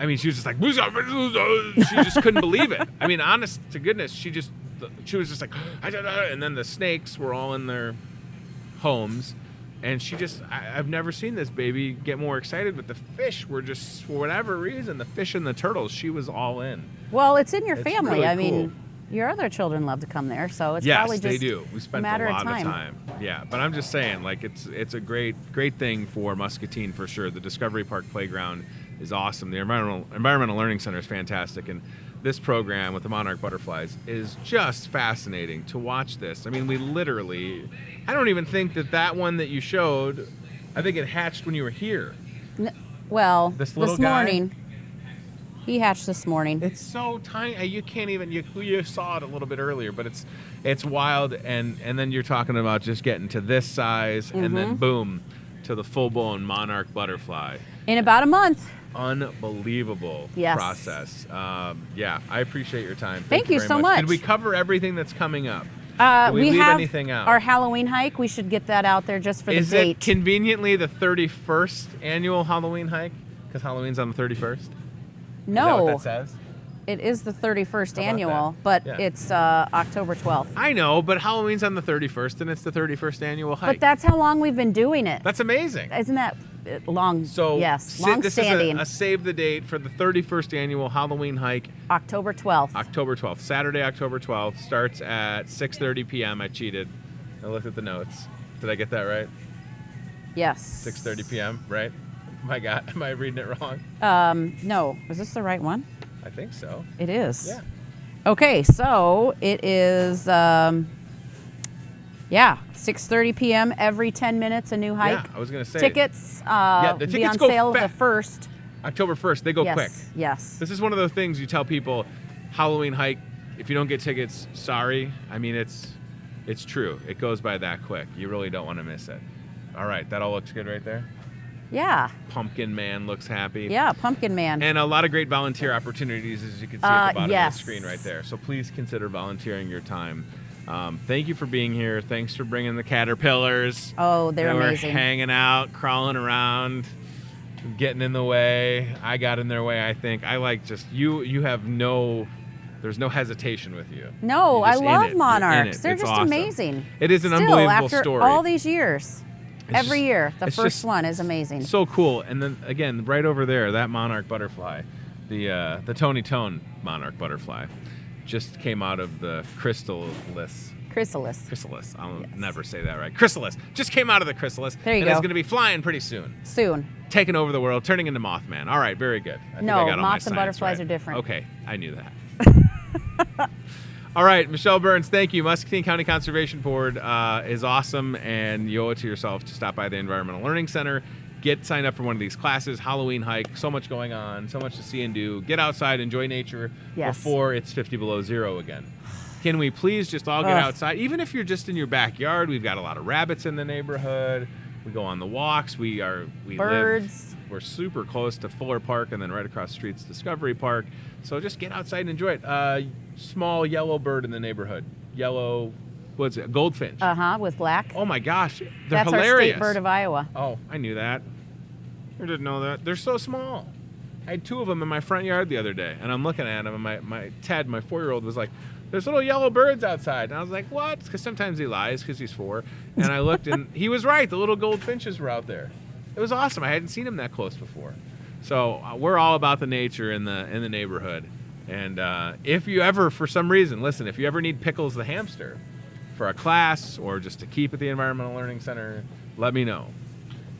I mean, she was just like, she just couldn't believe it. I mean, honest to goodness, she was just like, and then the snakes were all in their homes, and I've never seen this baby get more excited, but the fish were just, for whatever reason, the fish and the turtles, she was all in. Well, it's in your It's family. really I mean, cool. your other children love to come there, so it's Yes, probably just they do. We spent a matter a lot of time. Yeah, but I'm just saying, like, it's a great thing for Muscatine for sure. The Discovery Park Playground is awesome. The Environmental Learning Center is fantastic, and this program with the monarch butterflies is just fascinating to watch this. I mean, we literally, I don't even think that one that you showed, I think it hatched when you were here. Well, this morning. He hatched this morning. It's so tiny. You can't even, you saw it a little bit earlier, but it's wild. And then you're talking about just getting to this size and then boom, to the full-blown monarch butterfly. In about a month. Unbelievable process. Yeah, I appreciate your time. Thank you very so much. Did we cover everything that's coming up? Did we leave have anything out? Our Halloween hike. We should get that out there just for the date. Is it conveniently the 31st annual Halloween hike? Because Halloween's on the 31st? No. Is that what that says? It is the 31st annual, that? but Yeah. it's October 12th. I know, but Halloween's on the 31st, and it's the 31st annual hike. But that's how long we've been doing it. That's amazing. Isn't that long? So yes, long this standing. is a save the date for the 31st annual Halloween hike. October 12th. October 12th. Saturday, October 12th. Starts at 6:30 p.m. I cheated. I looked at the notes. Did I get that right? Yes. 6:30 p.m., right? My God, am I reading it wrong? No. Is this the right one? I think so. It is. Yeah. Okay, so it is, 6:30 p.m. every 10 minutes, a new hike. Yeah, I was going to say. Tickets, the be tickets on go sale the fast. 1st. October 1st, they go quick. Yes. This is one of those things you tell people, Halloween hike, if you don't get tickets, sorry. I mean, it's true. It goes by that quick. You really don't want to miss it. All right, that all looks good right there? Yeah. Pumpkin Man looks happy. Yeah, Pumpkin Man. And a lot of great volunteer opportunities, as you can see at the bottom yes. of the screen right there. So please consider volunteering your time. Thank you for being here. Thanks for bringing the caterpillars. Oh, they're They amazing. were hanging out, crawling around, getting in the way. I got in their way, I think. I like just, you have there's no hesitation with you. No, You're I just in love it. monarchs. They're It's just awesome. amazing. It is an Still, unbelievable after story. all these years. Every year, the it's first just one is amazing. So cool. And then again, right over there, that monarch butterfly, the Tony Tone monarch butterfly, just came out of the chrysalis. Chrysalis. I'll Yes. never say that right. Chrysalis. Just came out of the chrysalis. There you and go. it's going to be flying pretty soon. Soon. Taking over the world, turning into Mothman. All right, very good. I think No, I got all my moths and science butterflies right. are different. Okay, I knew that. All right, Michelle Burns, thank you. Muscatine County Conservation Board is awesome, and you owe it to yourself to stop by the Environmental Learning Center, get signed up for one of these classes, Halloween hike, so much going on, so much to see and do. Get outside, enjoy nature before it's 50 below zero again. Can we please just all get outside? Even if you're just in your backyard, we've got a lot of rabbits in the neighborhood. We go on the walks. Birds. We're super close to Fuller Park, and then right across the street's Discovery Park. So just get outside and enjoy it. Small yellow bird in the neighborhood. Yellow, what's it? Goldfinch. With black. Oh my gosh, they're That's hilarious. our state bird of Iowa. Oh, I knew that. I didn't know that. They're so small. I had 2 of them in my front yard the other day, and I'm looking at them, and my Ted, my 4-year-old, was like, "There's little yellow birds outside." And I was like, "What?" Because sometimes he lies because he's 4. And I looked, and he was right. The little goldfinches were out there. It was awesome. I hadn't seen them that close before. So we're all about the nature in the neighborhood. And if you ever, for some reason, listen, if you ever need Pickles the hamster for a class or just to keep at the Environmental Learning Center, let me know.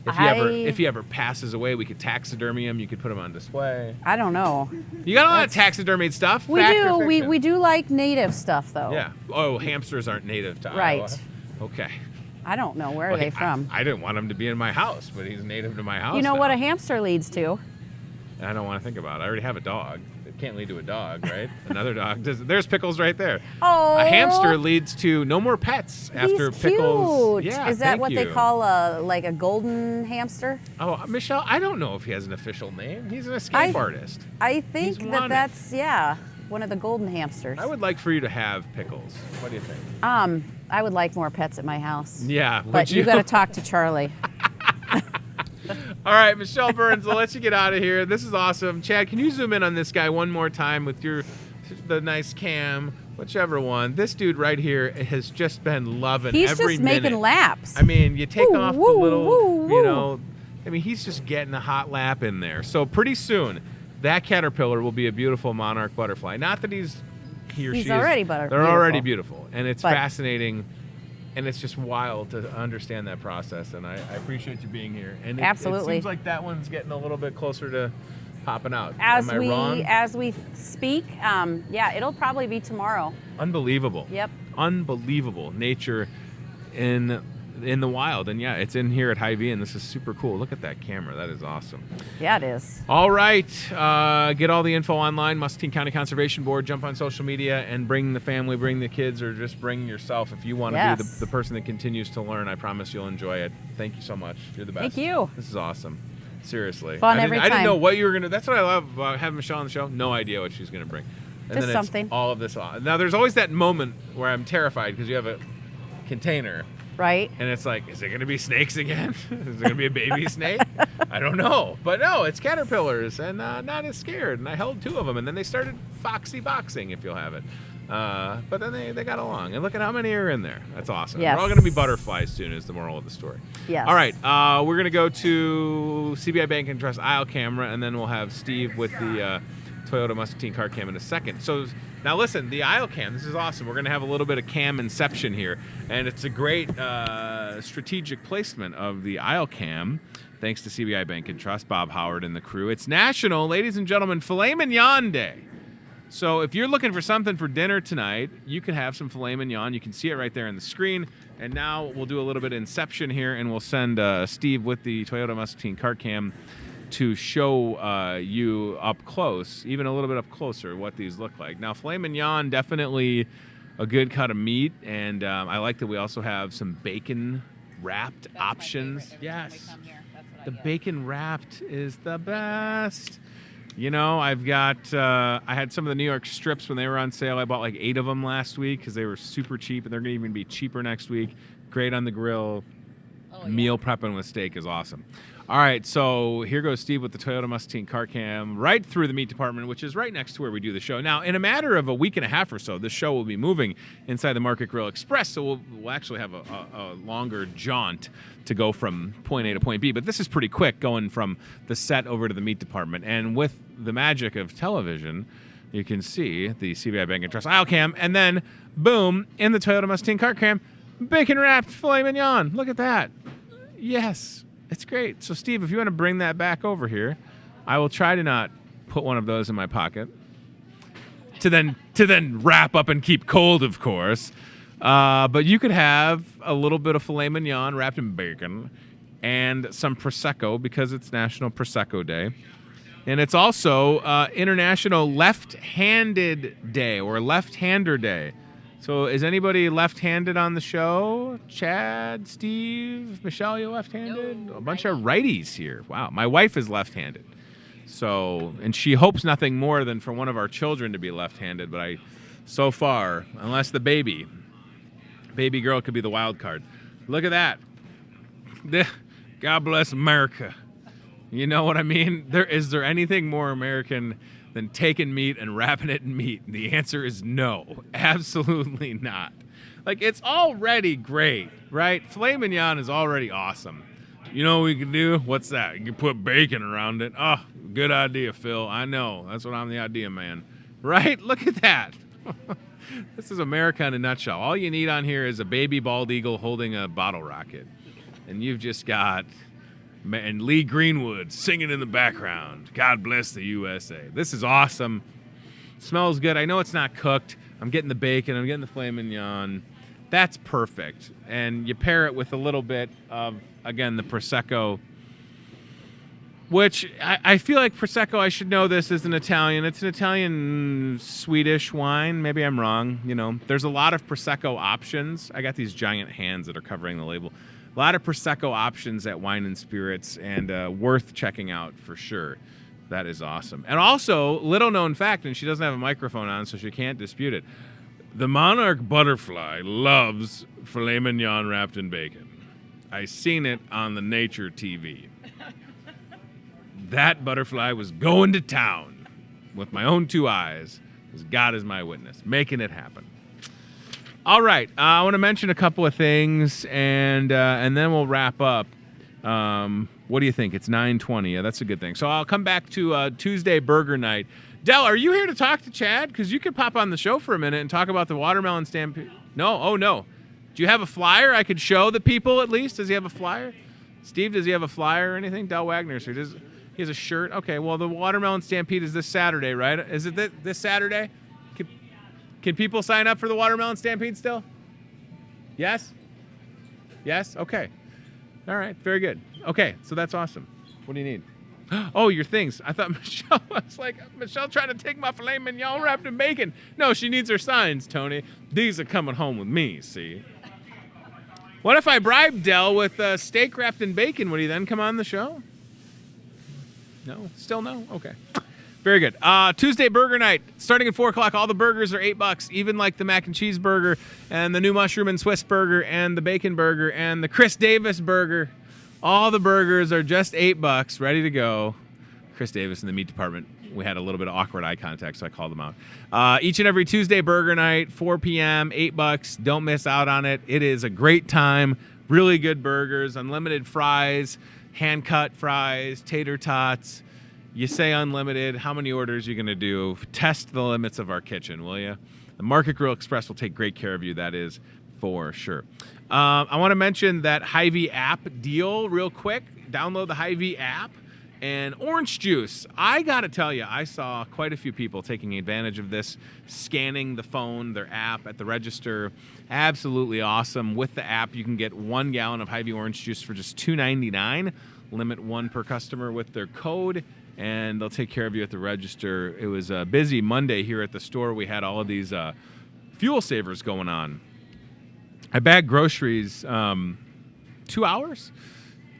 If he ever passes away, we could taxidermy him. You could put him on display. I don't know. You got a lot of taxidermied stuff. We fact do. or fiction? We do like native stuff, though. Yeah. Oh, hamsters aren't native to Right. Iowa. Okay. I don't know. Where are they from? I didn't want him to be in my house, but he's native to my house. You know now. what a hamster leads to? I don't want to think about it. I already have a dog. It can't lead to a dog, right? Another dog does. There's Pickles right there. Oh. A hamster leads to no more pets after He's Pickles. cute. Yeah, Is that thank what you. they call like a golden hamster? Oh, Michelle, I don't know if he has an official name. He's an escape artist. I think He's wanted. that's one of the golden hamsters. I would like for you to have Pickles. What do you think? I would like more pets at my house. Yeah, But would you got to talk to Charlie. All right, Michelle Burns, I'll let you get out of here. This is awesome. Chad, can you zoom in on this guy one more time with the nice cam, whichever one. This dude right here has just been loving He's every just minute. making laps. I mean, you take off the little, woo, you know, I mean, he's just getting a hot lap in there. So pretty soon, that caterpillar will be a beautiful monarch butterfly. Not that he or she already is, beautiful. they're already beautiful. And it's fascinating. And it's just wild to understand that process, and I appreciate you being here. And it Absolutely. seems like that one's getting a little bit closer to popping out. As Am I wrong? As we speak, yeah, it'll probably be tomorrow. Unbelievable. Yep. Unbelievable nature in the wild. And yeah, it's in here at Hy-Vee, and this is super cool. Look at that camera. That is awesome. Yeah, it is. All right. Get all the info online, Muscatine County Conservation Board. Jump on social media and bring the family, bring the kids, or just bring yourself if you want to be the person that continues to learn. I promise you'll enjoy it. Thank you so much. You're the best. Thank you. This is awesome. Seriously. Fun every time. I didn't know what you were going to. That's what I love about having Michelle on the show. No idea what she's going to bring. And just then something. It's all of this. Now, there's always that moment where I'm terrified because you have a container. Right. And it's like, is it going to be snakes again? Is there going to be a baby snake? I don't know. But no, it's caterpillars, and not as scared. And I held 2 of them, and then they started foxy boxing, if you'll have it. But then they got along. And look at how many are in there. That's awesome. Yes. They're all going to be butterflies soon is the moral of the story. Yes. All right. We're going to go to CBI Bank and Trust aisle camera, and then we'll have Steve with the Toyota Muscatine car cam in a second. So now listen, the aisle cam, this is awesome. We're going to have a little bit of cam inception here, and it's a great strategic placement of the aisle cam, thanks to CBI Bank and Trust, Bob Howard and the crew. It's National, ladies and gentlemen, Filet Mignon Day. So if you're looking for something for dinner tonight, you can have some filet mignon. You can see it right there on the screen. And now we'll do a little bit of inception here, and we'll send Steve with the Toyota Muscatine car cam to show you up close, even a little bit up closer, what these look like. Now, filet mignon, definitely a good cut of meat, and I like that we also have some bacon-wrapped options. Yes, the bacon-wrapped is the best. You know, I've got, I had some of the New York strips when they were on sale. I bought like 8 of them last week because they were super cheap, and they're going to even be cheaper next week. Great on the grill. Oh, yeah. Meal prepping with steak is awesome. All right, so here goes Steve with the Toyota Muscatine car cam right through the meat department, which is right next to where we do the show. Now, in a matter of a week and a half or so, this show will be moving inside the Market Grill Express, so we'll actually have a longer jaunt to go from point A to point B. But this is pretty quick, going from the set over to the meat department. And with the magic of television, you can see the CBI Bank and Trust aisle cam, and then, boom, in the Toyota Muscatine car cam, bacon-wrapped filet mignon. Look at that. Yes. It's great. So, Steve, if you want to bring that back over here, I will try to not put one of those in my pocket. To then wrap up and keep cold, of course. But you could have a little bit of filet mignon wrapped in bacon and some Prosecco because it's National Prosecco Day. And it's also International Left-Handed Day or Left-Hander Day. So is anybody left-handed on the show? Chad, Steve, Michelle, you left-handed? No, a bunch of righties here. Wow. My wife is left-handed. So, and she hopes nothing more than for one of our children to be left-handed, but so far, unless the baby girl could be the wild card. Look at that. God bless America. You know what I mean? Is there anything more American than taking meat and wrapping it in meat? And the answer is no, absolutely not. Like, it's already great, right? Filet mignon is already awesome. You know what we can do? What's that? You can put bacon around it. Oh, good idea, Phil. I know. That's what I'm the idea man. Right? Look at that. This is America in a nutshell. All you need on here is a baby bald eagle holding a bottle rocket. And you've just got... and Lee Greenwood singing in the background. God bless the USA. This is awesome. Smells good. I know it's not cooked. I'm getting the bacon. I'm getting the filet mignon. That's perfect. And you pair it with a little bit of, again, the Prosecco, which I feel like Prosecco, I should know this, is an Italian. It's an Italian-Swedish wine. Maybe I'm wrong. You know, there's a lot of Prosecco options. I got these giant hands that are covering the label. A lot of Prosecco options at Wine and Spirits, and worth checking out for sure. That is awesome. And also, little known fact, and she doesn't have a microphone on, so she can't dispute it. The monarch butterfly loves filet mignon wrapped in bacon. I seen it on the Nature TV. That butterfly was going to town with my own 2 eyes, as God is my witness, making it happen. All right, I want to mention a couple of things, and then we'll wrap up. What do you think? It's 9:20. Yeah, that's a good thing. So I'll come back to Tuesday Burger Night. Del, are you here to talk to Chad? Because you could pop on the show for a minute and talk about the watermelon stampede. No? Oh, no. Do you have a flyer I could show the people at least? Does he have a flyer? Steve, does he have a flyer or anything? Del Wagner's here. He has a shirt. Okay, well, the Watermelon Stampede is this Saturday, right? Is it this Saturday? Can people sign up for the Watermelon Stampede still? Yes? Yes? Okay. All right, very good. Okay, so that's awesome. What do you need? Oh, your things. I thought Michelle was like, Michelle trying to take my filet mignon wrapped in bacon. No, she needs her signs, Tony. These are coming home with me, see? What if I bribe Dell with steak wrapped in bacon? Would he then come on the show? No? Still no? Okay. Very good. Tuesday burger night, starting at 4 o'clock. All the burgers are $8, even like the mac and cheese burger and the new mushroom and Swiss burger and the bacon burger and the Chris Davis burger. All the burgers are just $8, ready to go. Chris Davis in the meat department. We had a little bit of awkward eye contact, so I called them out. Each and every Tuesday burger night, 4 p.m., $8. Don't miss out on it. It is a great time. Really good burgers, unlimited fries, hand-cut fries, tater tots. You say unlimited. How many orders are you going to do? Test the limits of our kitchen, will you? The Market Grill Express will take great care of you. That is for sure. I want to mention that Hy-Vee app deal real quick. Download the Hy-Vee app. And orange juice. I got to tell you, I saw quite a few people taking advantage of this, scanning the phone, their app at the register. Absolutely awesome. With the app, you can get 1 gallon of Hy-Vee orange juice for just $2.99. Limit 1 per customer with their code, and they'll take care of you at the register. It was a busy Monday here at the store. We had all of these fuel savers going on. I bagged groceries 2 hours.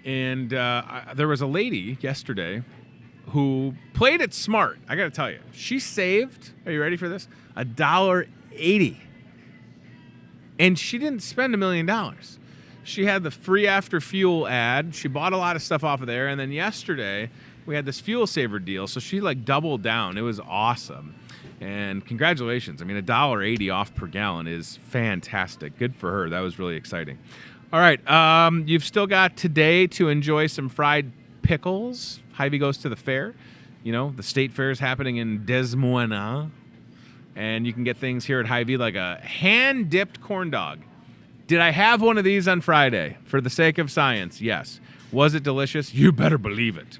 And there was a lady yesterday who played it smart. I got to tell you, she saved, are you ready for this? $1.80. And she didn't spend $1 million. She had the free after fuel ad. She bought a lot of stuff off of there. And then yesterday, we had this fuel saver deal. So she like doubled down. It was awesome. And congratulations. I mean, $1.80 off per gallon is fantastic. Good for her. That was really exciting. All right, you've still got today to enjoy some fried pickles. Hy-Vee goes to the fair. You know, the state fair is happening in Des Moines. And you can get things here at Hy-Vee like a hand-dipped corn dog. Did I have one of these on Friday? For the sake of science, yes. Was it delicious? You better believe it.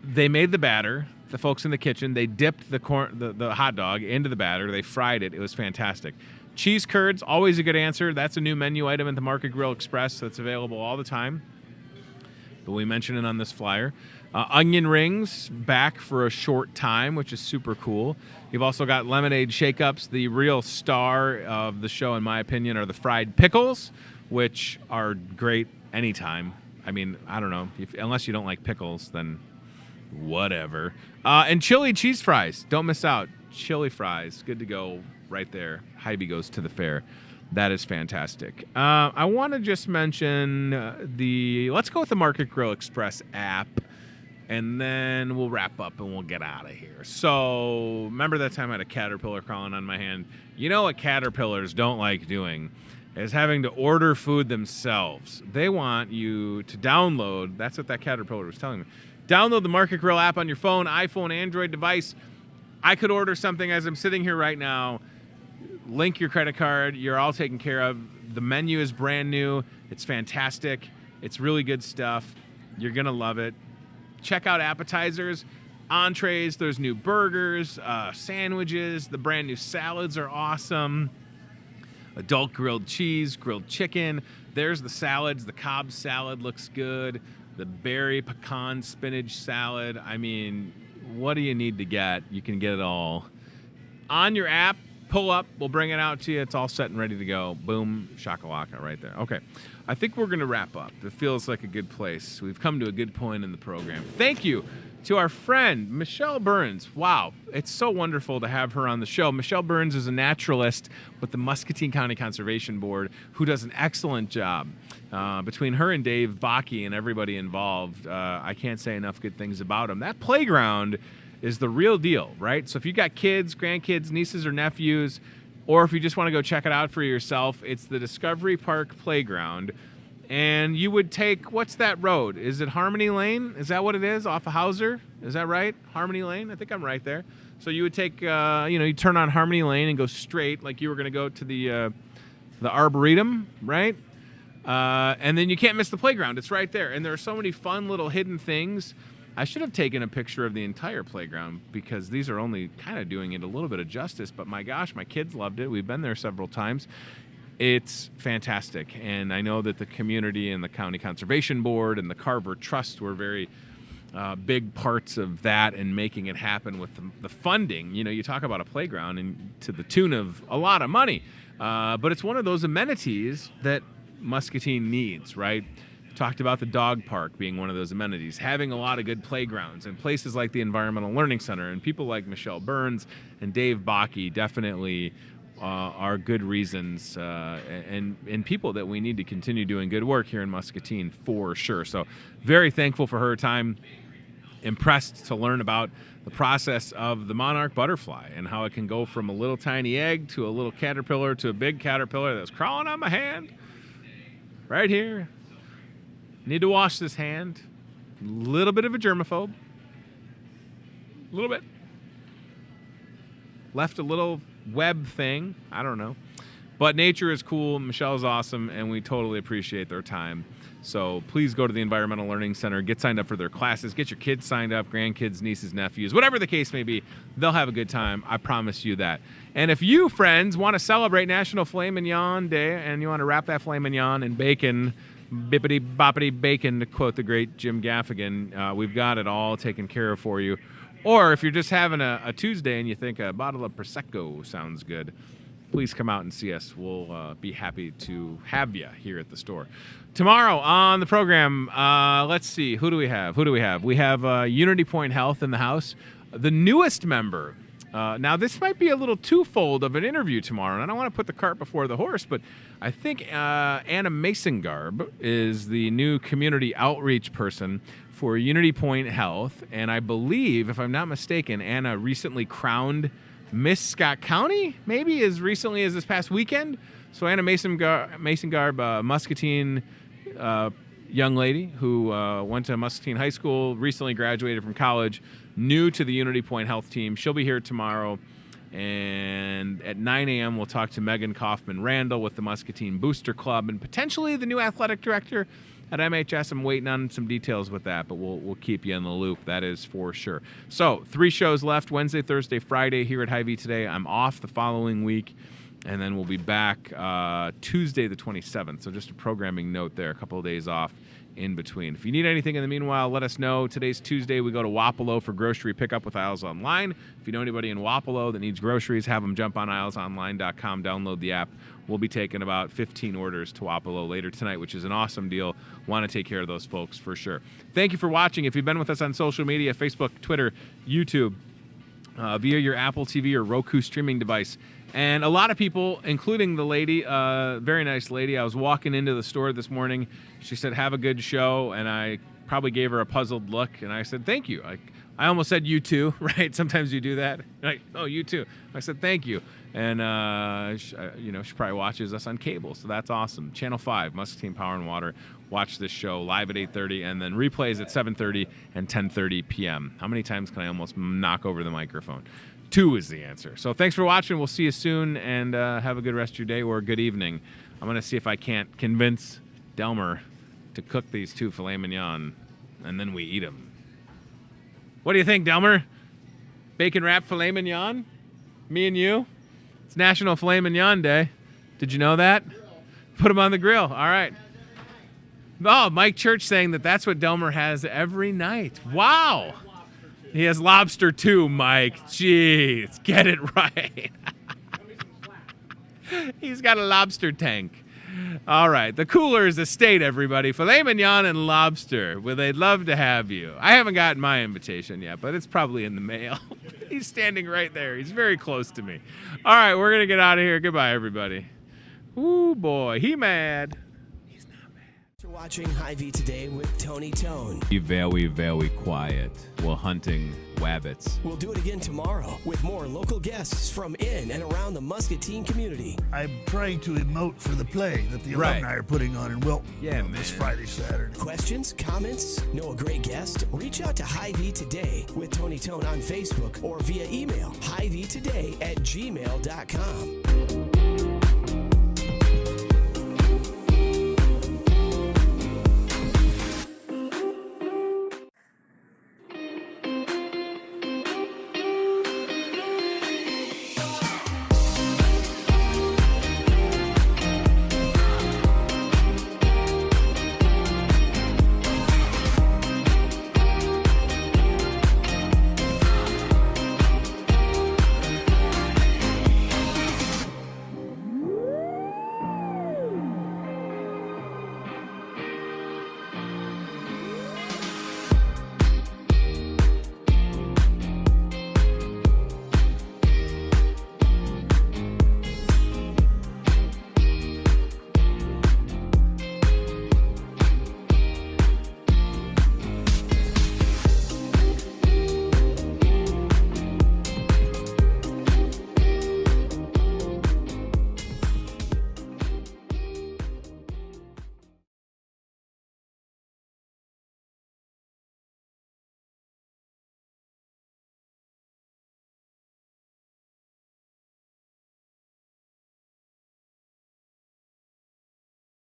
They made the batter. The folks in the kitchen, they dipped the hot dog into the batter. They fried it. It was fantastic. Cheese curds, always a good answer. That's a new menu item at the Market Grill Express that's available all the time. But we mentioned it on this flyer. Onion rings, back for a short time, which is super cool. You've also got lemonade shake-ups. The real star of the show, in my opinion, are the fried pickles, which are great anytime. I mean, I don't know. Unless you don't like pickles, then whatever. And chili cheese fries. Don't miss out. Chili fries. Good to go. Right there. Hy-Vee goes to the fair. That is fantastic. I want to just mention let's go with the Market Grill Express app, and then we'll wrap up and we'll get out of here. So remember that time I had a caterpillar crawling on my hand? You know what caterpillars don't like doing is having to order food themselves. They want you to download. That's what that caterpillar was telling me. Download the Market Grill app on your phone, iPhone, Android device. I could order something as I'm sitting here right now. Link your credit card. You're all taken care of. The menu is brand new. It's fantastic. It's really good stuff. You're going to love it. Check out appetizers, entrees. There's new burgers, sandwiches. The brand new salads are awesome. Adult grilled cheese, grilled chicken. There's the salads. The Cobb salad looks good. The berry pecan spinach salad. I mean, what do you need to get? You can get it all on your app. Pull up. We'll bring it out to you. It's all set and ready to go. Boom, shakalaka right there. Okay. I think we're going to wrap up. It feels like a good place. We've come to a good point in the program. Thank you to our friend, Michelle Burns. Wow. It's so wonderful to have her on the show. Michelle Burns is a naturalist with the Muscatine County Conservation Board who does an excellent job. Between her and Dave Bakke and everybody involved, I can't say enough good things about him. That playground is the real deal, right? So if you got kids, grandkids, nieces or nephews, or if you just want to go check it out for yourself, it's the Discovery Park Playground. And you would take, what's that road? Is it Harmony Lane? Is that what it is? Off of Hauser? Is that right? Harmony Lane? I think I'm right there. So you would take, you turn on Harmony Lane and go straight like you were going to go to the Arboretum, right? And then you can't miss the playground. It's right there. And there are so many fun little hidden things. I should have taken a picture of the entire playground because these are only kind of doing it a little bit of justice. But my gosh, my kids loved it. We've been there several times. It's fantastic. And I know that the community and the County Conservation Board and the Carver Trust were very big parts of that and making it happen with the funding. You know, you talk about a playground and to the tune of a lot of money. But it's one of those amenities that Muscatine needs, right? Talked about the dog park being one of those amenities, having a lot of good playgrounds and places like the Environmental Learning Center, and people like Michelle Burns and Dave Bakke definitely are good reasons and people that we need to continue doing good work here in Muscatine for sure. So very thankful for her time. Impressed to learn about the process of the monarch butterfly and how it can go from a little tiny egg to a little caterpillar to a big caterpillar that's crawling on my hand right here. Need to wash this hand. A little bit of a germaphobe. A little bit. Left a little web thing. I don't know. But nature is cool. Michelle's awesome, and we totally appreciate their time. So please go to the Environmental Learning Center, get signed up for their classes, get your kids signed up, grandkids, nieces, nephews, whatever the case may be. They'll have a good time. I promise you that. And if you, friends, want to celebrate National Filet Mignon Day and you want to wrap that filet mignon in bacon, bippity boppity bacon, to quote the great Jim Gaffigan, we've got it all taken care of for you. Or if you're just having a Tuesday and you think a bottle of Prosecco sounds good, please come out and see us. We'll be happy to have you here at the store. Tomorrow on the program, let's see, who do we have? We have Unity Point Health in the house, the newest member. Now, this might be a little twofold of an interview tomorrow, and I don't want to put the cart before the horse, but I think Anna Mason-Garb is the new community outreach person for Unity Point Health, and I believe, if I'm not mistaken, Anna recently crowned Miss Scott County, maybe as recently as this past weekend. So Anna Mason-Garb, Muscatine young lady who went to Muscatine High School, recently graduated from college, new to the Unity Point Health team. She'll be here tomorrow. And at 9 a.m., we'll talk to Megan Kaufman-Randall with the Muscatine Booster Club and potentially the new athletic director at MHS. I'm waiting on some details with that, but we'll keep you in the loop. That is for sure. So 3 shows left, Wednesday, Thursday, Friday here at Hy-Vee today. I'm off the following week, and then we'll be back Tuesday the 27th. So just a programming note there, a couple of days off in between. If you need anything in the meanwhile, let us know. Today's Tuesday. We go to Wapello for grocery pickup with Aisles Online. If you know anybody in Wapello that needs groceries, have them jump on aislesonline.com, download the app. We'll be taking about 15 orders to Wapello later tonight, which is an awesome deal. Want to take care of those folks for sure. Thank you for watching. If you've been with us on social media, Facebook, Twitter, YouTube, via your Apple TV or Roku streaming device, and a lot of people, including the lady, very nice lady, I was walking into the store this morning. She said, have a good show, and I probably gave her a puzzled look, and I said, thank you. I almost said you too, right? Sometimes you do that. Like, oh, you too. I said, thank you. And, she probably watches us on cable, so that's awesome. Channel 5, Muscatine Power and Water. Watch this show live at 8:30 and then replays at 7:30 and 10:30 p.m. How many times can I almost knock over the microphone? 2 is the answer. So thanks for watching. We'll see you soon, and have a good rest of your day or a good evening. I'm going to see if I can't convince Delmer to cook these 2 filet mignon, and then we eat them. What do you think, Delmer? Bacon wrapped filet mignon? Me and you? It's National Filet Mignon Day. Did you know that? Put them on the grill. All right. Oh, Mike Church saying that that's what Delmer has every night. Wow. He has lobster too, Mike. Jeez, get it right. He's got a lobster tank. All right, the Coolers Estate, everybody. Filet mignon and lobster. Well, they'd love to have you. I haven't gotten my invitation yet, but it's probably in the mail. He's standing right there. He's very close to me. All right, we're going to get out of here. Goodbye, everybody. Ooh, boy, he mad. Watching Hy-Vee Today with Tony Tone. Be very, very quiet while hunting wabbits. We'll do it again tomorrow with more local guests from in and around the Muscatine community. I'm trying to emote for the play that the alumni are putting on in Wilton this Friday, Saturday. Questions, comments, know a great guest? Reach out to Hy-Vee Today with Tony Tone on Facebook or via email, hyveetoday@gmail.com.